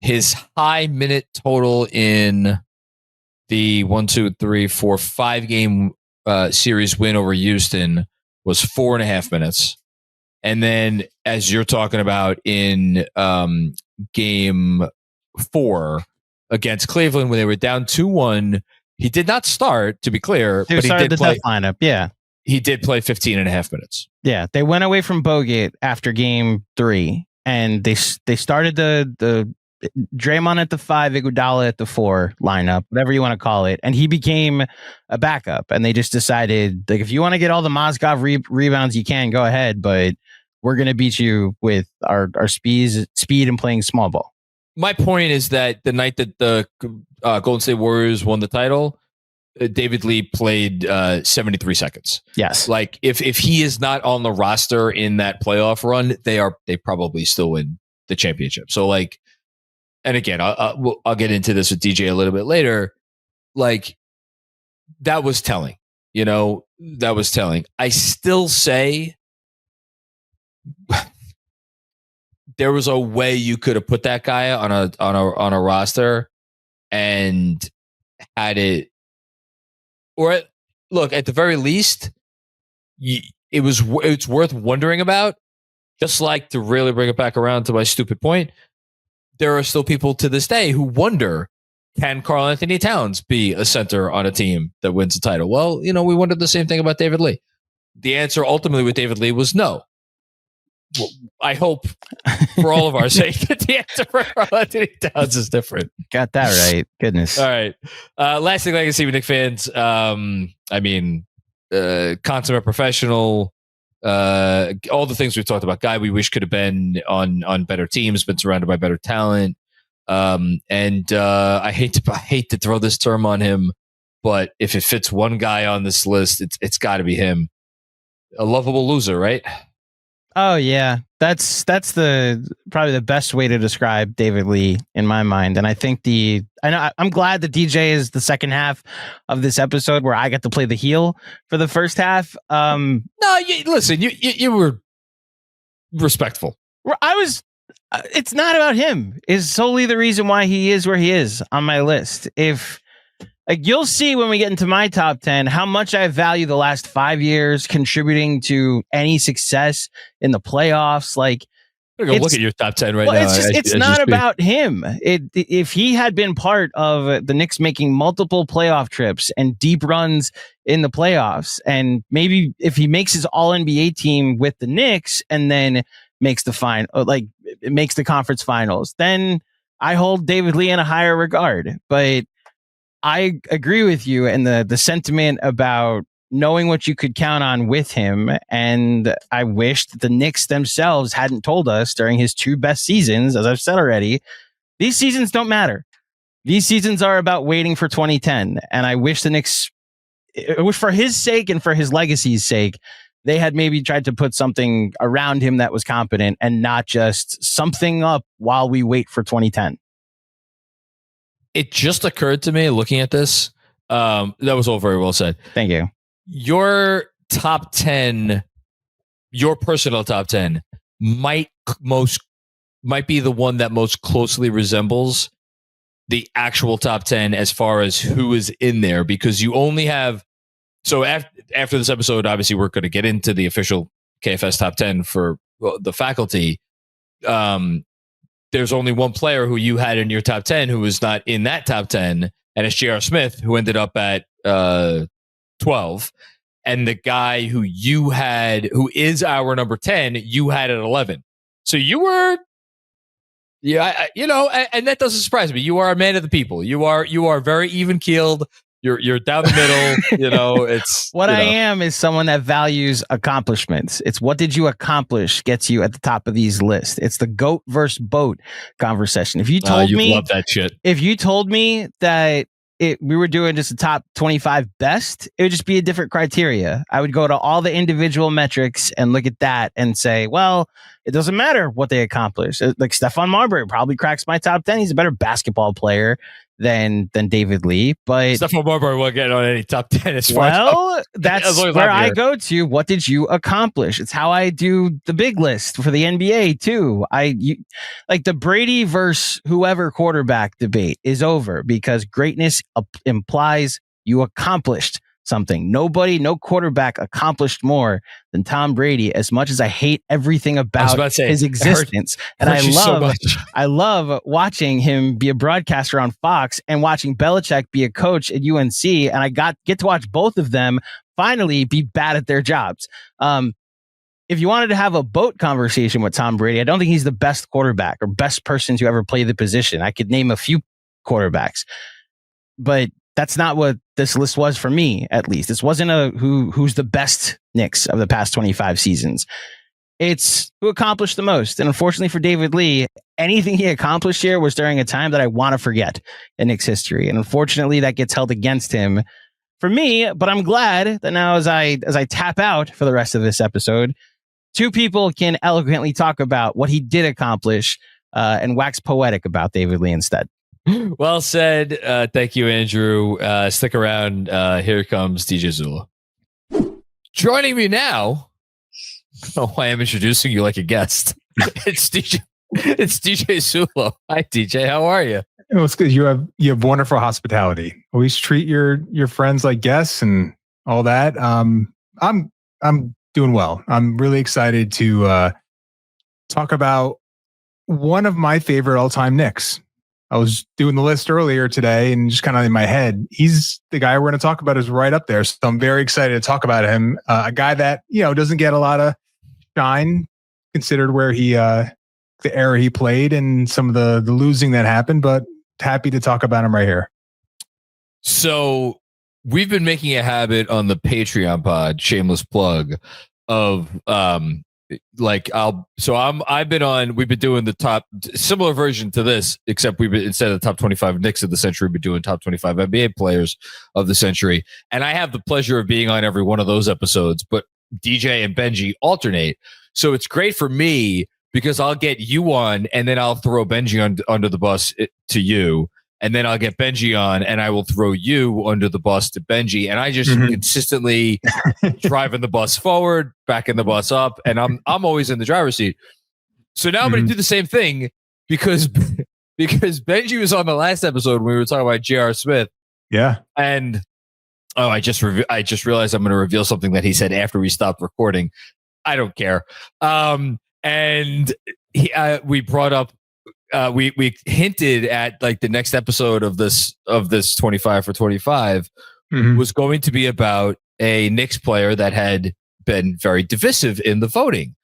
His high minute total in the 5-game series win over Houston was 4.5 minutes. And then, as you're talking about in game 4 against Cleveland, when they were down 2-1, he did not start, to be clear, but he did play lineup. Yeah, he did play 15.5 minutes. Yeah, they went away from Bogut after game 3, and they started the Draymond at the 5, Iguodala at the 4 lineup, whatever you want to call it, and he became a backup. And they just decided, like, if you want to get all the Mozgov rebounds, you can go ahead, but we're going to beat you with our speed and playing small ball. My point is that the night that the Golden State Warriors won the title, David Lee played 73 seconds. Yes. Like if he is not on the roster in that playoff run, they probably still win the championship. So like, and again, I'll get into this with DJ a little bit later. Like that was telling, that was telling. I still say there was a way you could have put that guy on a roster and had it, or look, at the very least, it's worth wondering about. Just like, to really bring it back around to my stupid point, there are still people to this day who wonder, can Karl-Anthony Towns be a center on a team that wins the title? Well, we wondered the same thing about David Lee. The answer ultimately with David Lee was no. Well, I hope for all of our sake that the answer for Karl-Anthony Towns is different. Got that right. Goodness. All right. Last thing I can see with Knicks fans, consummate professional, all the things we've talked about. Guy we wish could have been on better teams, been surrounded by better talent. I hate to throw this term on him, but if it fits one guy on this list, it's got to be him. A lovable loser, right? Oh yeah, that's probably the best way to describe David Lee in my mind. And I think I'm glad that DJ is the second half of this episode where I got to play the heel for the first half. Listen, you were respectful. I was. It's not about him. Is solely the reason why he is where he is on my list. You'll see when we get into my top 10 how much I value the last 5 years contributing to any success in the playoffs. Like, I'm gonna go look at your top 10 right now. It's not about him. If he had been part of the Knicks making multiple playoff trips and deep runs in the playoffs, and maybe if he makes his All NBA team with the Knicks and then makes makes the conference finals, then I hold David Lee in a higher regard. But I agree with you and the sentiment about knowing what you could count on with him. And I wish that the Knicks themselves hadn't told us during his 2 best seasons, as I've said already, these seasons don't matter. These seasons are about waiting for 2010. And I wish the Knicks, for his sake and for his legacy's sake, they had maybe tried to put something around him that was competent and not just something up while we wait for 2010. It just occurred to me looking at this. That was all very well said. Thank you. Your top 10, your personal top 10 might be the one that most closely resembles the actual top 10 as far as who is in there, because you only have, so after this episode, obviously we're going to get into the official KFS top 10 for the faculty. There's only one player who you had in your top 10 who was not in that top 10, and it's J.R. Smith, who ended up at 12. And the guy who you had, who is our number 10, you had at 11. So you were, and that doesn't surprise me. You are a man of the people. You are very even keeled. You're down the middle. It's what I am is someone that values accomplishments. It's what did you accomplish gets you at the top of these lists. It's the goat versus boat conversation. If you told me, love that shit. If you told me that we were doing just the top 25 best, it would just be a different criteria. I would go to all the individual metrics and look at that and say, well, it doesn't matter what they accomplish. Like Stephon Marbury probably cracks my top 10. He's a better basketball player than David Lee, but Stephon Marbury won't get on any top 10 as far well, that's where I go to. What did you accomplish? It's how I do the big list for the NBA too. Like the Brady versus whoever quarterback debate is over because greatness implies you accomplished something. No quarterback accomplished more than Tom Brady, as much as I hate everything about his existence. And I love watching him be a broadcaster on Fox and watching Belichick be a coach at UNC. And I get to watch both of them finally be bad at their jobs. If you wanted to have a boat conversation with Tom Brady, I don't think he's the best quarterback or best person to ever play the position. I could name a few quarterbacks, but that's not what this list was for me, at least. This wasn't who's the best Knicks of the past 25 seasons. It's who accomplished the most. And unfortunately for David Lee, anything he accomplished here was during a time that I want to forget in Knicks history. And unfortunately, that gets held against him for me, but I'm glad that now as I tap out for the rest of this episode, two people can eloquently talk about what he did accomplish and wax poetic about David Lee instead. Well said. Thank you, Andrew. Stick around. Here comes DJ Zullo. Joining me now. Oh, I am introducing you like a guest. It's DJ Zullo. Hi, DJ. How are you? Well, it's good. You have wonderful hospitality. Always treat your friends like guests and all that. I'm doing well. I'm really excited to talk about one of my favorite all-time Knicks. I was doing the list earlier today and just kind of in my head, he's the guy we're going to talk about is right up there. So I'm very excited to talk about him. A guy that, doesn't get a lot of shine considered where he, the era he played and some of the losing that happened, but happy to talk about him right here. So we've been making a habit on the Patreon pod, shameless plug, of we've been doing the top similar version to this, except instead of the top 25 Knicks of the century, we've been doing top 25 NBA players of the century. And I have the pleasure of being on every one of those episodes, but DJ and Benji alternate. So it's great for me because I'll get you on and then I'll throw Benji under the bus to you. And then I'll get Benji on and I will throw you under the bus to Benji. And I just consistently driving the bus forward, backing the bus up. And I'm always in the driver's seat. So now I'm going to do the same thing because Benji was on the last episode when we were talking about J.R. Smith. Yeah. And I just realized I'm going to reveal something that he said after we stopped recording. I don't care. And we brought up, we hinted at like the next episode of this 25 for 25 was going to be about a Knicks player that had been very divisive in the voting.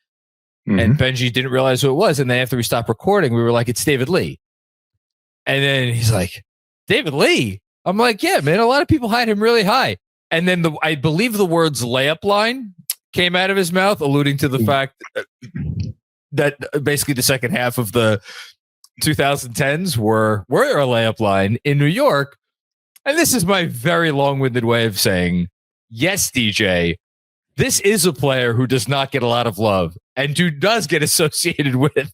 And Benji didn't realize who it was. And then after we stopped recording, we were like, it's David Lee. And then he's like, David Lee? I'm like, yeah, man, a lot of people had him really high. And then I believe the words layup line came out of his mouth, alluding to the fact that basically the second half of the 2010s were a layup line in New York. And this is my very long-winded way of saying, yes, DJ, this is a player who does not get a lot of love and who does get associated with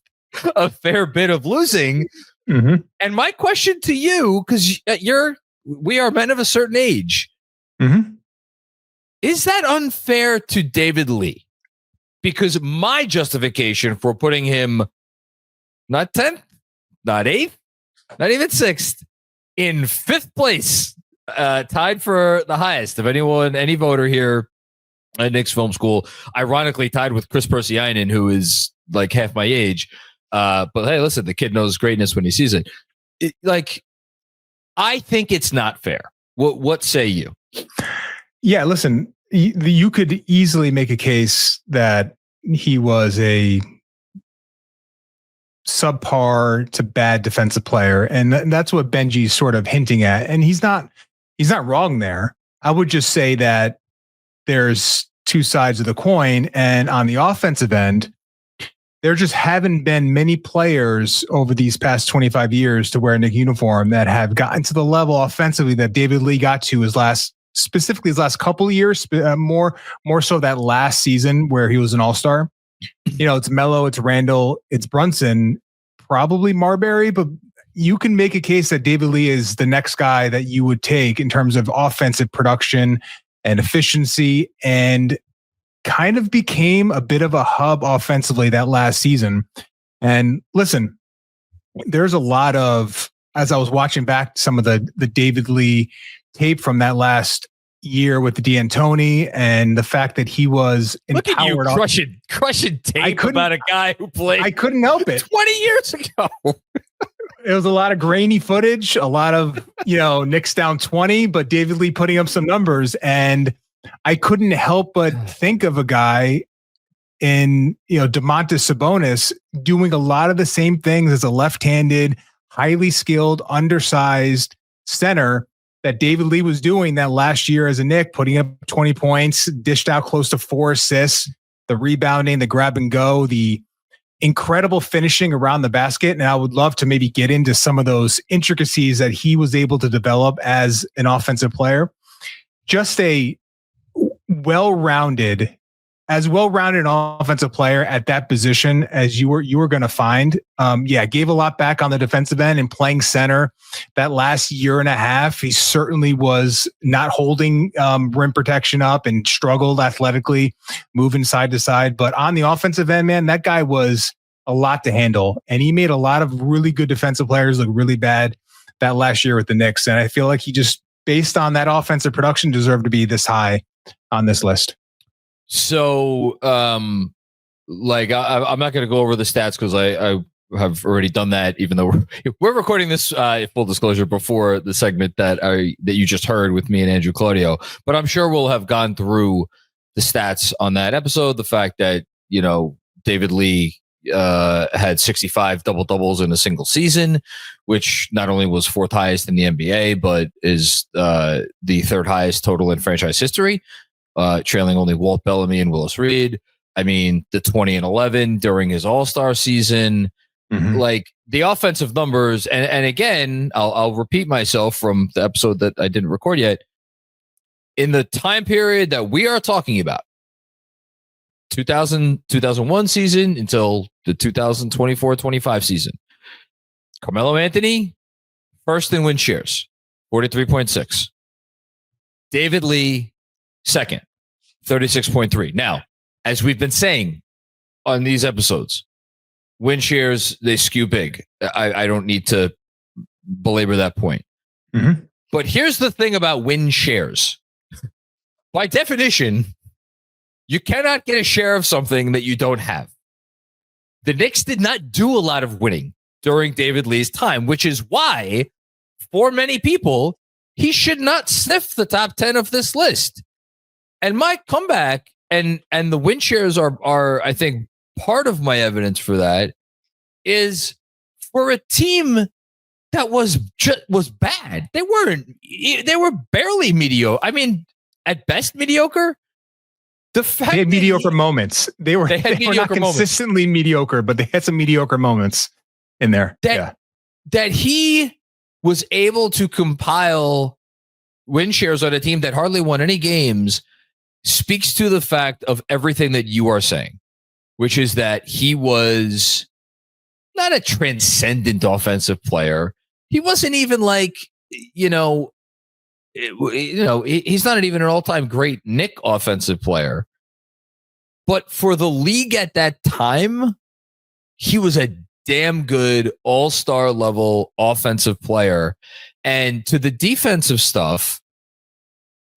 a fair bit of losing. And my question to you, because we are men of a certain age, is that unfair to David Lee? Because my justification for putting him not 10th, not 8th, not even 6th, in 5th place, tied for the highest of any voter here at Knicks Film School, ironically tied with Chris Persianen, who is like half my age. But hey, listen, the kid knows greatness when he sees it. I think it's not fair. What say you? Yeah, listen, you could easily make a case that he was a subpar to bad defensive player. And that's what Benji's sort of hinting at. And he's not wrong there. I would just say that there's two sides of the coin. And on the offensive end, there just haven't been many players over these past 25 years to wear a Knicks uniform that have gotten to the level offensively that David Lee got to his last couple of years, more so that last season where he was an all-star. It's Melo, it's Randall, it's Brunson, probably Marbury, but you can make a case that David Lee is the next guy that you would take in terms of offensive production and efficiency, and kind of became a bit of a hub offensively that last season. And listen, there's a lot of, as I was watching back some of the David Lee tape from that last year with the D'Antoni and the fact that he was empowered. Look at you crushing tape about a guy who played. I couldn't help it. 20 years ago. It was a lot of grainy footage, a lot of, Knicks down 20, but David Lee putting up some numbers. And I couldn't help but think of a guy in, Domantas Sabonis doing a lot of the same things as a left-handed, highly skilled, undersized center that David Lee was doing that last year as a Knick, putting up 20 points, dished out close to 4 assists, the rebounding, the grab and go, the incredible finishing around the basket. And I would love to maybe get into some of those intricacies that he was able to develop as an offensive player. just a well-rounded offensive player at that position as you were going to find. Gave a lot back on the defensive end and playing center that last year and a half. He certainly was not holding rim protection up and struggled athletically, moving side to side. But on the offensive end, man, that guy was a lot to handle, and he made a lot of really good defensive players look really bad that last year with the Knicks. And I feel like he just, based on that offensive production, deserved to be this high on this list. So, I'm not going to go over the stats because I have already done that, even though we're recording this, full disclosure, before the segment that you just heard with me and Andrew Claudio. But I'm sure we'll have gone through the stats on that episode. The fact that, David Lee had 65 double-doubles in a single season, which not only was fourth highest in the NBA, but is the third highest total in franchise history. Trailing only Walt Bellamy and Willis Reed. I mean, the 20 and 11 during his All-Star season, like the offensive numbers. And again, I'll repeat myself from the episode that I didn't record yet. In the time period that we are talking about, 2001 season until the 2024-25 season, Carmelo Anthony, first in win shares, 43.6. David Lee, second, 36.3. Now, as we've been saying on these episodes, win shares, they skew big. I don't need to belabor that point. But here's the thing about win shares. By definition, you cannot get a share of something that you don't have. The Knicks did not do a lot of winning during David Lee's time, which is why, for many people, he should not sniff the top 10 of this list. And my comeback and the win shares are I think part of my evidence for that is for a team that was bad. They were barely mediocre. I mean, at best mediocre. The fact they had mediocre moments. They were not consistently mediocre, but they had some mediocre moments in there. That he was able to compile win shares on a team that hardly won any games speaks to the fact of everything that you are saying, which is that he was not a transcendent offensive player. He wasn't even he's not even an all-time great Knick offensive player. But for the league at that time, he was a damn good all-star level offensive player. And to the defensive stuff,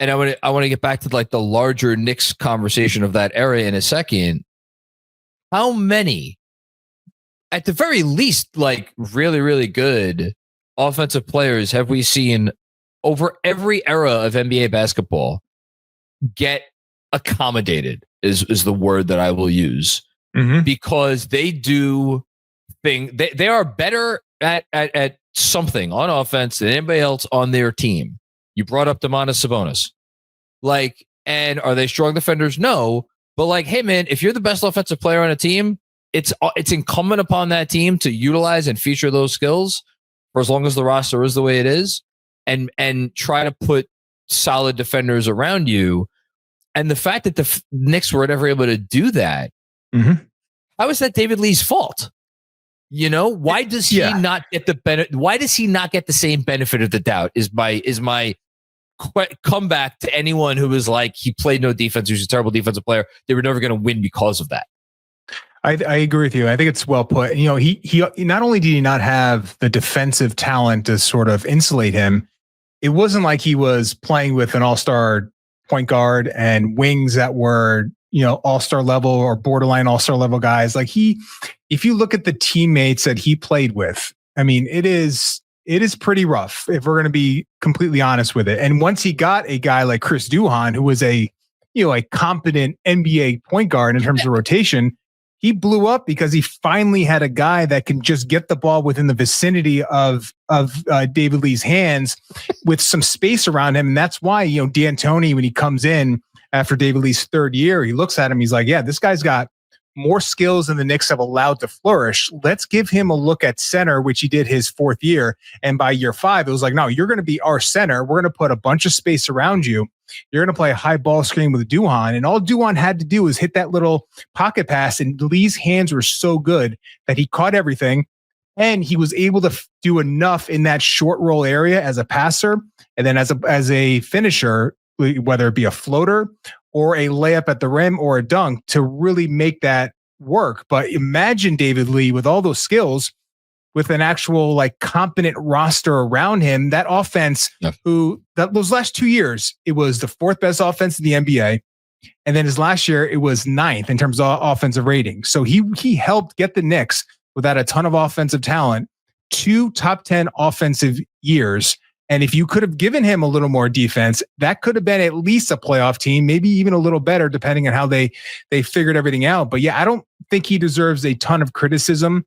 and I want to get back to the larger Knicks conversation of that era in a second. How many, at the very least, really, really good offensive players have we seen over every era of NBA basketball get accommodated is the word that I will use, because they do they are better at something on offense than anybody else on their team. You brought up Domantas Sabonis. And are they strong defenders? No. But hey man, if you're the best offensive player on a team, it's incumbent upon that team to utilize and feature those skills for as long as the roster is the way it is, and try to put solid defenders around you. And the fact that the Knicks were never able to do that, how is that David Lee's fault? Why does he not get the benefit? Why does he not get the same benefit of the doubt? Is my comeback to anyone who was he played no defense, he was a terrible defensive player. They were never going to win because of that. I agree with you. I think it's well put. He not only did he not have the defensive talent to sort of insulate him, it wasn't like he was playing with an all-star point guard and wings that were, all-star level or borderline all-star level guys. If you look at the teammates that he played with, I mean, it is pretty rough if we're going to be completely honest with it. And once he got a guy like Chris Duhon, who was a competent NBA point guard in terms of rotation, he blew up because he finally had a guy that can just get the ball within the vicinity of David Lee's hands with some space around him. And that's why, D'Antoni, when he comes in after David Lee's third year, he looks at him, he's like, yeah, this guy's got more skills than the Knicks have allowed to flourish. Let's give him a look at center, which he did his 4th year. And by year 5, it was like, no, you're going to be our center. We're going to put a bunch of space around you. You're going to play a high ball screen with Duhan. And all Duhan had to do was hit that little pocket pass. And Lee's hands were so good that he caught everything. And he was able to do enough in that short roll area as a passer. And then as a finisher, whether it be a floater or a layup at the rim or a dunk, to really make that work. But imagine David Lee with all those skills, with an actual like competent roster around him, that offense, those last 2 years, it was the 4th best offense in the NBA. And then his last year, it was 9th in terms of offensive rating. So he helped get the Knicks, without a ton of offensive talent, 2 top 10 offensive years. And if you could have given him a little more defense, that could have been at least a playoff team, maybe even a little better, depending on how they figured everything out. But yeah, I don't think he deserves a ton of criticism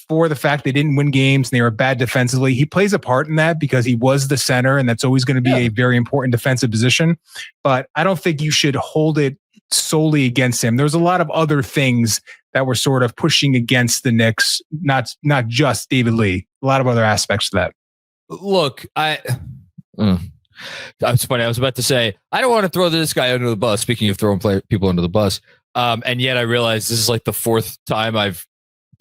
for the fact they didn't win games and they were bad defensively. He plays a part in that because he was the center, and that's always going to be a very important defensive position. But I don't think you should hold it solely against him. There's a lot of other things that were sort of pushing against the Knicks, not just David Lee. A lot of other aspects to that. Look, that's funny. I was about to say, I don't want to throw this guy under the bus. Speaking of throwing people under the bus. And yet I realize this is like the 4th time I've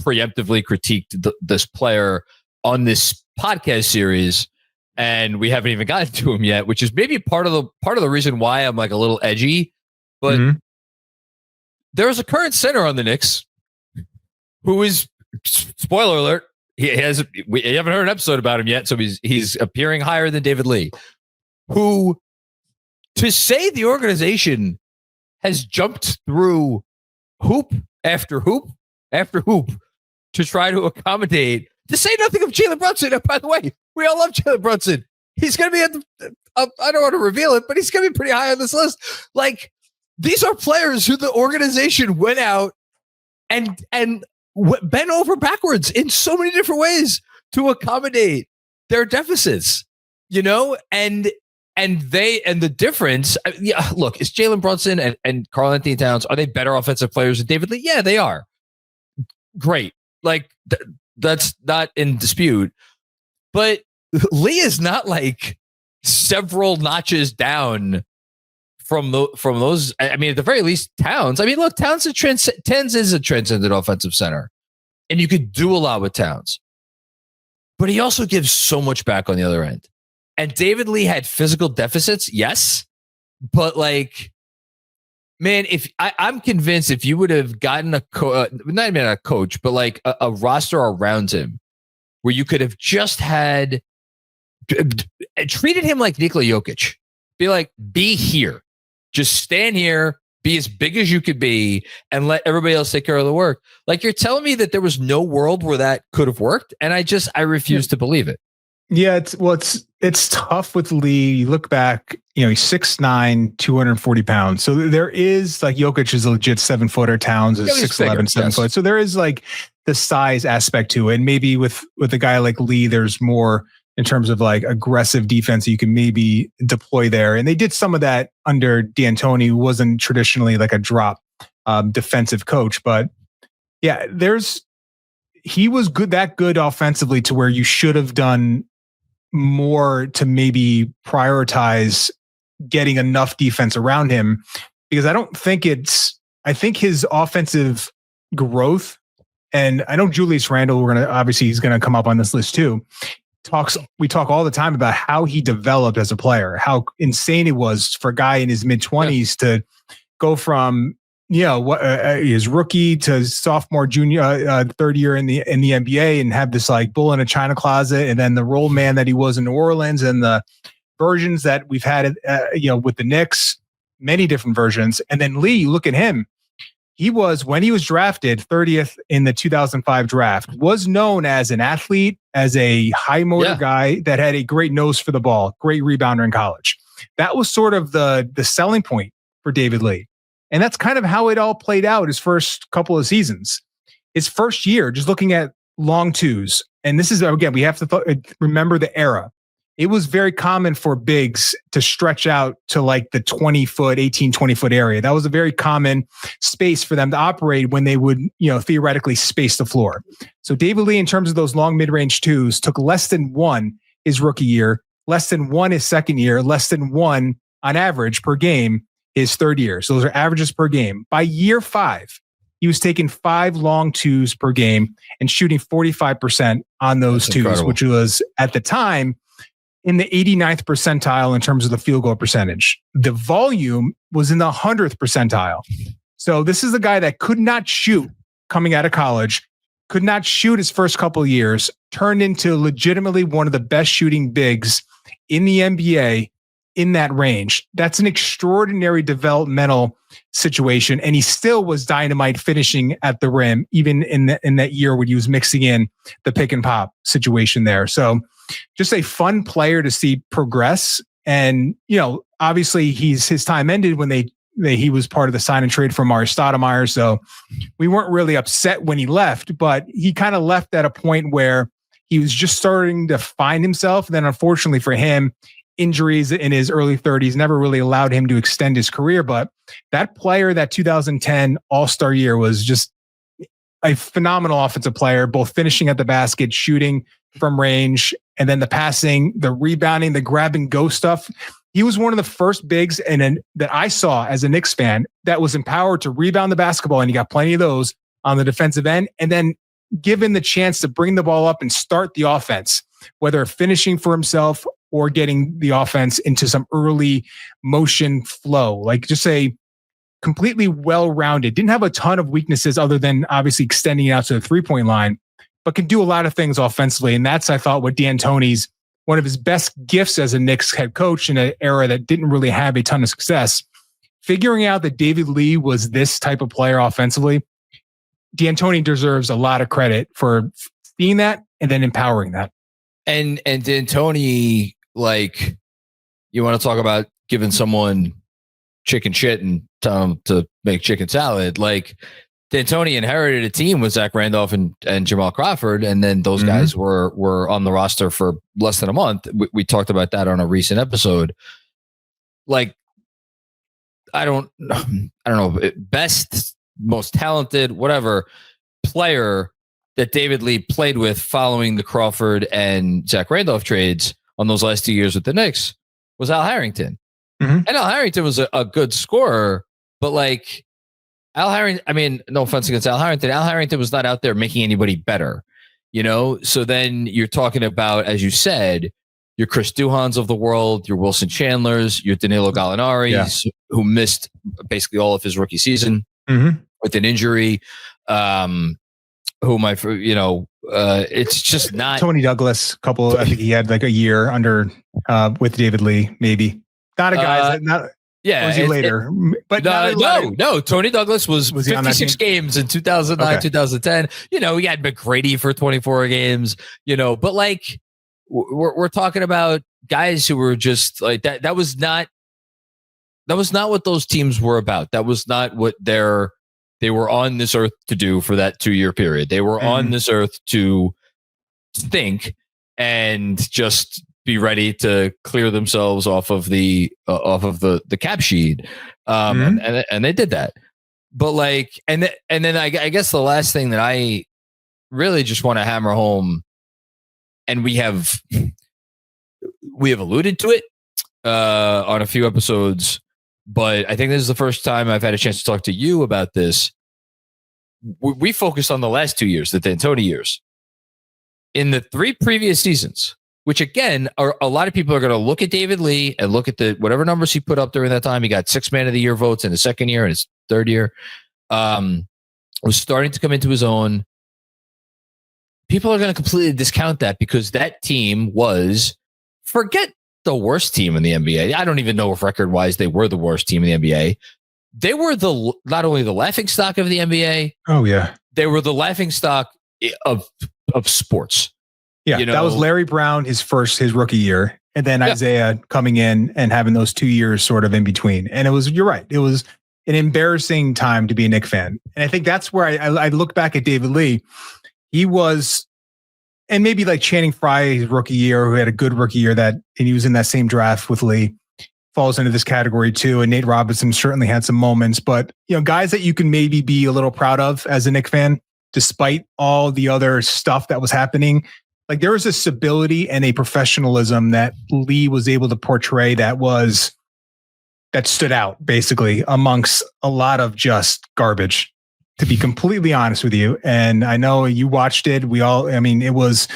preemptively critiqued this player on this podcast series. And we haven't even gotten to him yet, which is maybe part of the reason why I'm like a little edgy. But there's a current center on the Knicks who is, spoiler alert, we haven't heard an episode about him yet, so he's appearing higher than David Lee, who, to say the organization has jumped through hoop after hoop after hoop to try to accommodate, to say nothing of Jalen Brunson. And by the way, we all love Jalen Brunson. He's going to be at the, I don't want to reveal it, but he's going to be pretty high on this list. Like, these are players who the organization went out and bent over backwards in so many different ways to accommodate their deficits, and the difference. Look, is Jalen Brunson and Karl-Anthony Towns, are they better offensive players than David Lee? Yeah, they are. Great. Like that's not in dispute, but Lee is not like several notches down from those. I mean, at the very least, Towns. I mean, look, Towns is a transcendent offensive center, and you could do a lot with Towns. But he also gives so much back on the other end. And David Lee had physical deficits, yes, but like, man, if I'm convinced if you would have gotten not even a coach, but like a roster around him, where you could have just had treated him like Nikola Jokic, be here. Just stand here, be as big as you could be, and let everybody else take care of the work. Like, you're telling me that there was no world where that could have worked, and I refuse to believe it. Yeah, it's tough with Lee. You look back, he's 6'9", 240 pounds. So there is, like, Jokic is a legit 7-footer. Towns is 6'11", 7 foot. So there is like the size aspect to it. And maybe with a guy like Lee, there's more in terms of like aggressive defense you can maybe deploy there. And they did some of that under D'Antoni, who wasn't traditionally like a drop defensive coach. But yeah, he was that good offensively to where you should have done more to maybe prioritize getting enough defense around him, because I think his offensive growth, and I know Julius Randle, he's going to come up on this list too. We talk all the time about how he developed as a player, how insane it was for a guy in his mid-20s to go from his rookie to sophomore, junior, third year in the NBA, and have this like bull in a china closet, and then the role man that he was in New Orleans, and the versions that we've had with the Knicks, many different versions. And then Lee, you look at him. He was, when he was drafted 30th in the 2005 draft, was known as an athlete, as a high motor guy that had a great nose for the ball, great rebounder in college. That was sort of the selling point for David Lee. And that's kind of how it all played out his first couple of seasons. His first year, just looking at long twos. And this is, again, we have to remember the era. it was very common for bigs to stretch out to like the 20 foot area. That was a very common space for them to operate when they would, theoretically space the floor. So David Lee, in terms of those long mid-range twos, took less than 1 his rookie year, less than 1 his second year, less than 1 on average per game his third year. So those are averages per game. By year 5, he was taking 5 long twos per game and shooting 45% on those twos, incredible. Which was at the time in the 89th percentile in terms of the field goal percentage. The volume was in the 100th percentile. So this is a guy that could not shoot coming out of college, could not shoot his first couple of years, turned into legitimately one of the best shooting bigs in the NBA in that range. That's an extraordinary developmental situation. And he still was dynamite finishing at the rim, even in that year when he was mixing in the pick and pop situation there. So just a fun player to see progress. And, obviously his time ended when he was part of the sign and trade from Aris Stoudemire. So we weren't really upset when he left, but he kind of left at a point where he was just starting to find himself. And then unfortunately for him, injuries in his early 30s never really allowed him to extend his career. But that player, that 2010 All-Star year, was just a phenomenal offensive player, both finishing at the basket, shooting from range, and then the passing, the rebounding, the grab and go stuff. He was one of the first bigs that I saw as a Knicks fan that was empowered to rebound the basketball, and he got plenty of those on the defensive end, and then given the chance to bring the ball up and start the offense, whether finishing for himself or getting the offense into some early motion flow. Like, just a completely well-rounded, didn't have a ton of weaknesses other than obviously extending out to the three-point line, but can do a lot of things offensively. And that's, I thought, what D'Antoni's one of his best gifts as a Knicks head coach in an era that didn't really have a ton of success. Figuring out that David Lee was this type of player offensively, D'Antoni deserves a lot of credit for seeing that and then empowering that. And D'Antoni, like, you want to talk about giving someone chicken shit and tell them to make chicken salad. Like, D'Antoni inherited a team with Zach Randolph and Jamal Crawford, and then those guys were on the roster for less than a month. We talked about that on a recent episode. Like, I don't know, best, most talented, whatever player that David Lee played with following the Crawford and Zach Randolph trades on those last 2 years with the Knicks was Al Harrington. And Al Harrington was a good scorer, but like, Al Harrington, I mean, no offense against Al Harrington. Al Harrington was not out there making anybody better, So then you're talking about, as you said, your Chris Duhans of the world, your Wilson Chandlers, your Danilo Gallinari's, who missed basically all of his rookie season with an injury. It's just not Tony Douglas. I think he had like a year under with David Lee, maybe not a guy. Later. But no. Tony Douglas was 56 games in 2009, 2010. He had McGrady for 24 games. But like we're talking about guys who were just like that. That was not what those teams were about. That was not what they were on this earth to do for that 2-year period. They were on this earth to think and just be ready to clear themselves off of the cap sheet. And they did that. But like, and then I guess the last thing that I really just want to hammer home, and we have alluded to it on a few episodes, but I think this is the first time I've had a chance to talk to you about this. We focused on the last 2 years, the D'Antoni years. In the 3 previous seasons, which again, a lot of people are going to look at David Lee and look at whatever numbers he put up during that time. He got 6 Man of the Year votes in his second year and his third year. Was starting to come into his own. People are going to completely discount that because that team was, forget the worst team in the NBA. I don't even know if record-wise they were the worst team in the NBA. They were not only the laughingstock of the NBA. Oh yeah, they were the laughingstock of sports. Yeah, that was Larry Brown, his rookie year, and then Isaiah coming in and having those 2 years sort of in between. And you're right, it was an embarrassing time to be a Knicks fan. And I think that's where I look back at David Lee. He was and maybe like Channing Frye, his rookie year, who had a good rookie year and he was in that same draft with Lee, falls into this category too. And Nate Robinson certainly had some moments, but guys that you can maybe be a little proud of as a Knicks fan, despite all the other stuff that was happening. Like there was a stability and a professionalism that Lee was able to portray that stood out basically amongst a lot of just garbage, to be completely honest with you. And I know you watched it. It was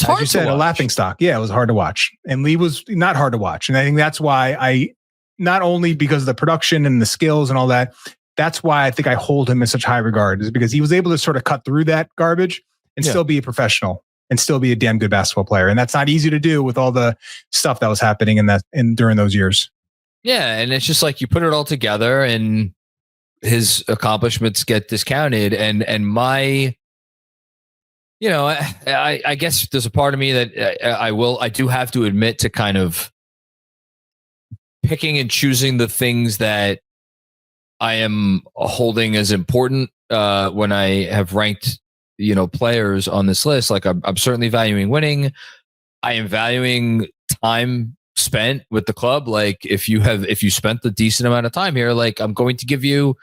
hard to watch. A laughing stock. Yeah, it was hard to watch. And Lee was not hard to watch. And I think that's why not only because of the production and the skills and all that, that's why I think I hold him in such high regard, is because he was able to sort of cut through that garbage and still be a professional and still be a damn good basketball player. And that's not easy to do with all the stuff that was happening during those years. Yeah. And it's just like you put it all together and his accomplishments get discounted. And my, I guess there's a part of me that I do have to admit to kind of picking and choosing the things that I am holding as important when I have ranked, players on this list. Like I'm certainly valuing winning. I am valuing time spent with the club. Like if you spent the decent amount of time here, like I'm going to give you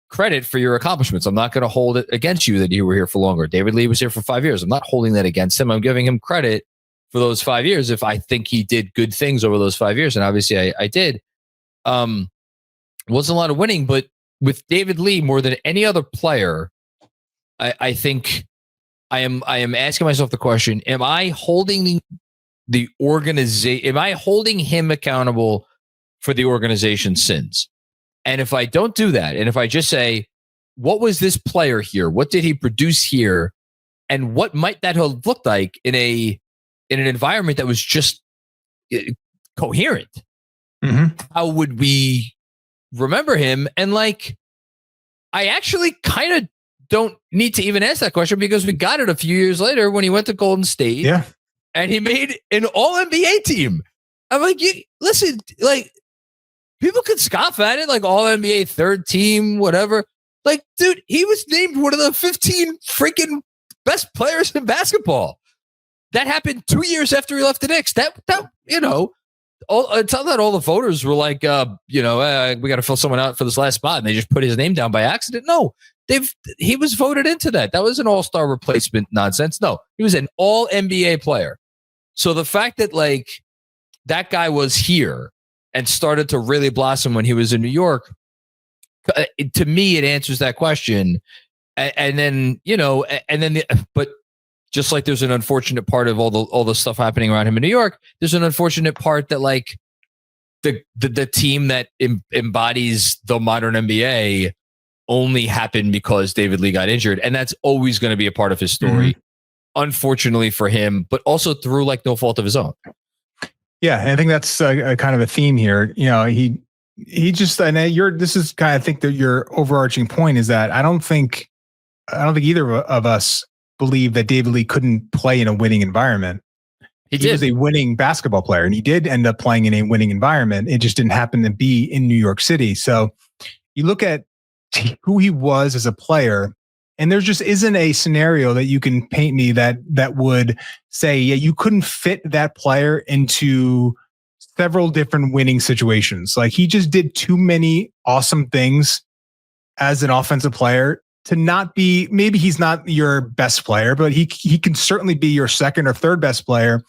credit for your accomplishments. I'm not going to hold it against you that you were here for longer. David Lee was here for 5 years. I'm not holding that against him. I'm giving him credit for those 5 years if I think he did good things over those 5 years. And obviously I did. Wasn't a lot of winning, but with David Lee more than any other player, I think I am asking myself the question, am I holding the organization? Am I holding him accountable for the organization's sins? And if I don't do that, and if I just say, what was this player here? What did he produce here? And what might that have looked like in an environment that was just coherent? Mm-hmm. How would we remember him? And like, I actually kind of don't need to even ask that question because we got it a few years later when he went to Golden State. Yeah. And he made an all-NBA team. I'm like, listen, like, people could scoff at it, like all-NBA third team, whatever. Like, dude, he was named one of the 15 freaking best players in basketball. That happened 2 years after he left the Knicks. That it's not that all the voters were like, we got to fill someone out for this last spot, and they just put his name down by accident. No, he was voted into that. That was an all-star replacement nonsense. No, he was an all-NBA player. So the fact that like that guy was here and started to really blossom when he was in New York, to me, it answers that question. And then, but just like there's an unfortunate part of all the stuff happening around him in New York, there's an unfortunate part that like the team that embodies the modern NBA only happened because David Lee got injured. And that's always going to be a part of his story, unfortunately for him, but also through like no fault of his own. Yeah, I think that's a kind of a theme here. He just, and this is kind of, I think that your overarching point is that I don't think either of us believe that David Lee couldn't play in a winning environment. He was a winning basketball player, and he did end up playing in a winning environment. It just didn't happen to be in New York City. So you look at who he was as a player, and there just isn't a scenario that you can paint me that would say, yeah, you couldn't fit that player into several different winning situations. Like he just did too many awesome things as an offensive player to not be, maybe he's not your best player, but he can certainly be your second or third best player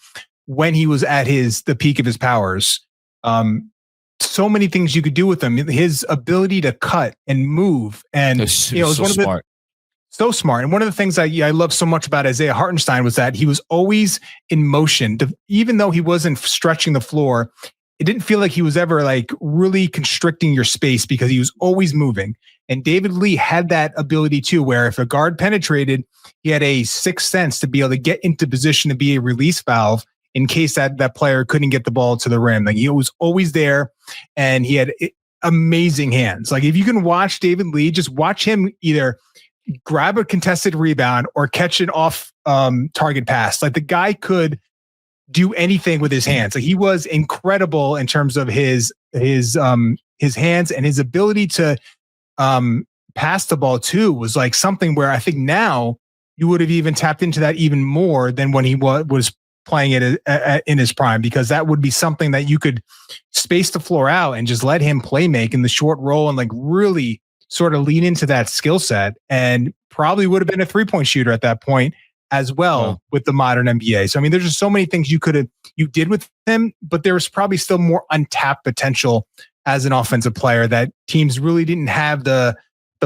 when he was at the peak of his powers. So many things you could do with him. His ability to cut and move, and it was so one of smart. So smart. And one of the things I love so much about Isaiah Hartenstein was that he was always in motion. Even though he wasn't stretching the floor, it didn't feel like he was ever like really constricting your space because he was always moving. And David Lee had that ability too, where if a guard penetrated, he had a sixth sense to be able to get into position to be a release valve in case that player couldn't get the ball to the rim. Like he was always there, and he had amazing hands. Like if you can watch David Lee, just watch him either grab a contested rebound or catch an off target pass. Like the guy could do anything with his hands. Like he was incredible in terms of his hands, and his ability to pass the ball too was like something where I think now you would have even tapped into that even more than when he was playing it in his prime, because that would be something that you could space the floor out and just let him play make in the short roll and like really sort of lean into that skill set, and probably would have been a 3-point shooter at that point as well with the modern NBA. So, I mean, there's just so many things you did with him, but there was probably still more untapped potential as an offensive player that teams really didn't have the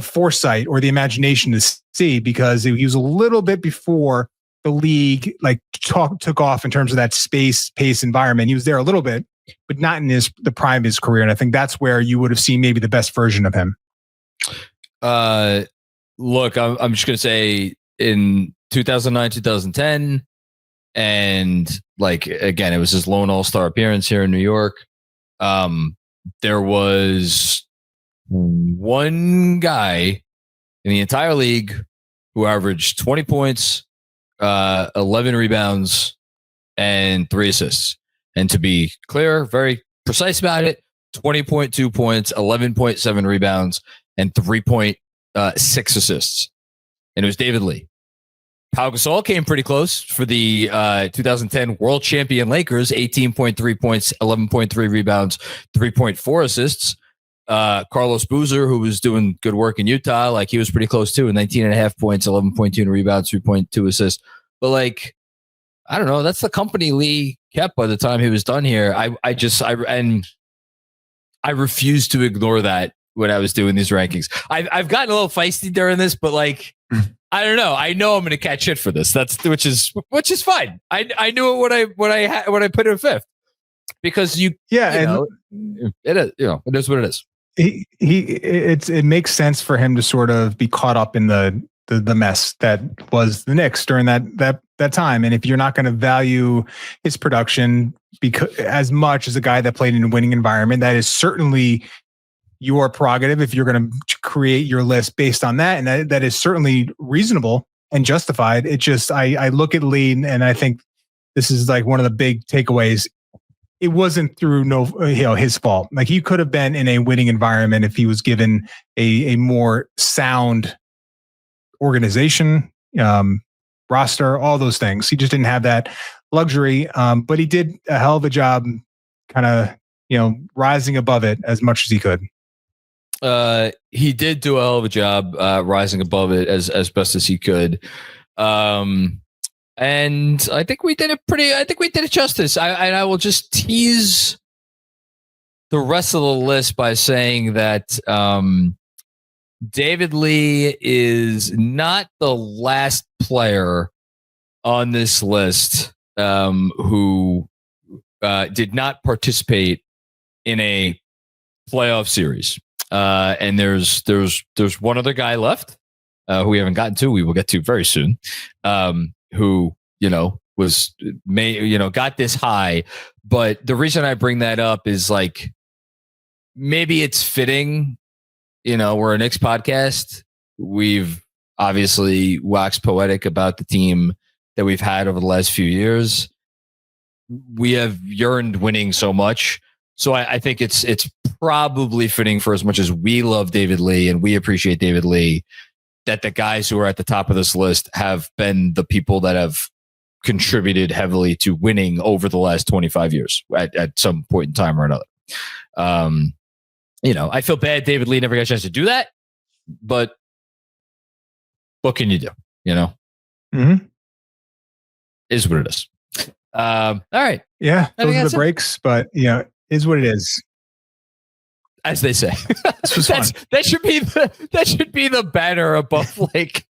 foresight or the imagination to see, because he was a little bit before the league like took off in terms of that space pace environment. He was there a little bit, but not in the prime of his career. And I think that's where you would have seen maybe the best version of him. Look, I'm just gonna say in 2009, 2010, and like again, it was his lone All-Star appearance here in New York. There was one guy in the entire league who averaged 20 points, 11 rebounds, and 3 assists. And to be clear, very precise about it, 20.2 points, 11.7 rebounds, and 3.6 assists. And it was David Lee. Pau Gasol came pretty close for the 2010 world champion Lakers, 18.3 points, 11.3 rebounds, 3.4 assists. Carlos Boozer, who was doing good work in Utah, like he was pretty close too, 19.5 points, 11.2 rebounds, 3.2 assists. But like, I don't know, that's the company Lee kept by the time he was done here. I refuse to ignore that when I was doing these rankings. I've gotten a little feisty during this, but like, I don't know. I know I'm going to catch shit for this. Which is fine. I knew it when I put it in 5th, because it is what it is. It makes sense for him to sort of be caught up in the mess that was the Knicks during that time. And if you're not going to value his production because as much as a guy that played in a winning environment, that is certainly your prerogative if you're going to create your list based on that. And that is certainly reasonable and justified. It just, I look at Lee and I think this is like one of the big takeaways. It wasn't through his fault. Like he could have been in a winning environment if he was given a more sound organization, roster, all those things. He just didn't have that luxury. But he did a hell of a job kind of, rising above it as much as he could. He did do a hell of a job rising above it as best as he could. And I think we did it justice. I will just tease the rest of the list by saying that David Lee is not the last player on this list who did not participate in a playoff series. And there's one other guy left who we haven't gotten to. We will get to very soon. Who got this high. But the reason I bring that up is like maybe it's fitting. We're a Knicks podcast. We've obviously waxed poetic about the team that we've had over the last few years. We have yearned winning so much. So I think it's probably fitting, for as much as we love David Lee and we appreciate David Lee, that the guys who are at the top of this list have been the people that have contributed heavily to winning over the last 25 years at some point in time or another. I feel bad David Lee never got a chance to do that, but what can you do? Mm-hmm. Is what it is. All right. Yeah. Those are the breaks, but is what it is. As they say. That should be the banner above like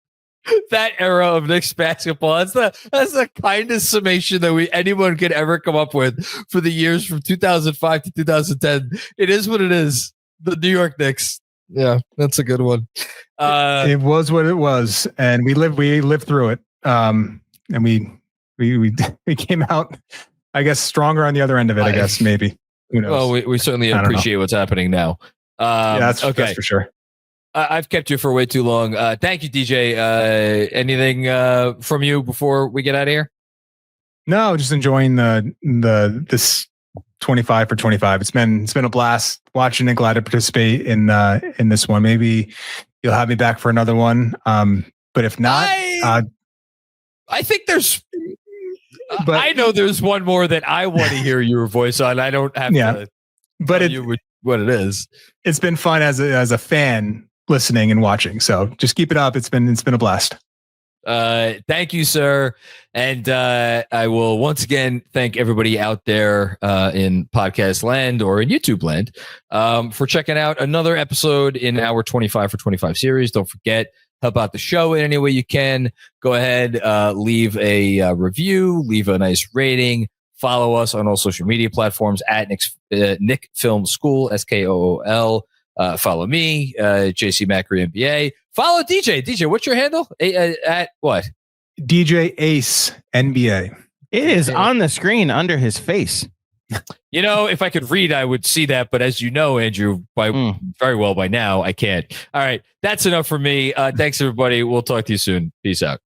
that era of Knicks basketball. That's the kindest summation that anyone could ever come up with for the years from 2005 to 2010. It is what it is. The New York Knicks. Yeah, that's a good one. It was what it was, and we lived through it. And we came out, I guess, stronger on the other end of it. I guess maybe. Who knows? Well, we certainly appreciate what's happening now. That's for sure. I've kept you for way too long. Thank you, DJ. Anything from you before we get out of here? No, just enjoying this 25 for 25. It's been a blast watching and glad to participate in this one. Maybe you'll have me back for another one. But if not, I think there's. But I know there's one more that I want to hear your voice on. I don't have to. But tell you what it is. It's been fun as a fan listening and watching. So just keep it up. It's been a blast. Thank you, sir. And I will once again thank everybody out there in podcast land or in YouTube land for checking out another episode in our 25 for 25 series. Don't forget, help out the show in any way you can. Go ahead, leave a review, leave a nice rating. Follow us on all social media platforms at Knicks Film School, SKOOL. Follow me, JC Macri NBA. Follow DJ. DJ, what's your handle? At what? DJ Ace NBA. It is on the screen under his face. You know, if I could read, I would see that. But as you know, Andrew, very well by now, I can't. All right. That's enough for me. Thanks, everybody. We'll talk to you soon. Peace out.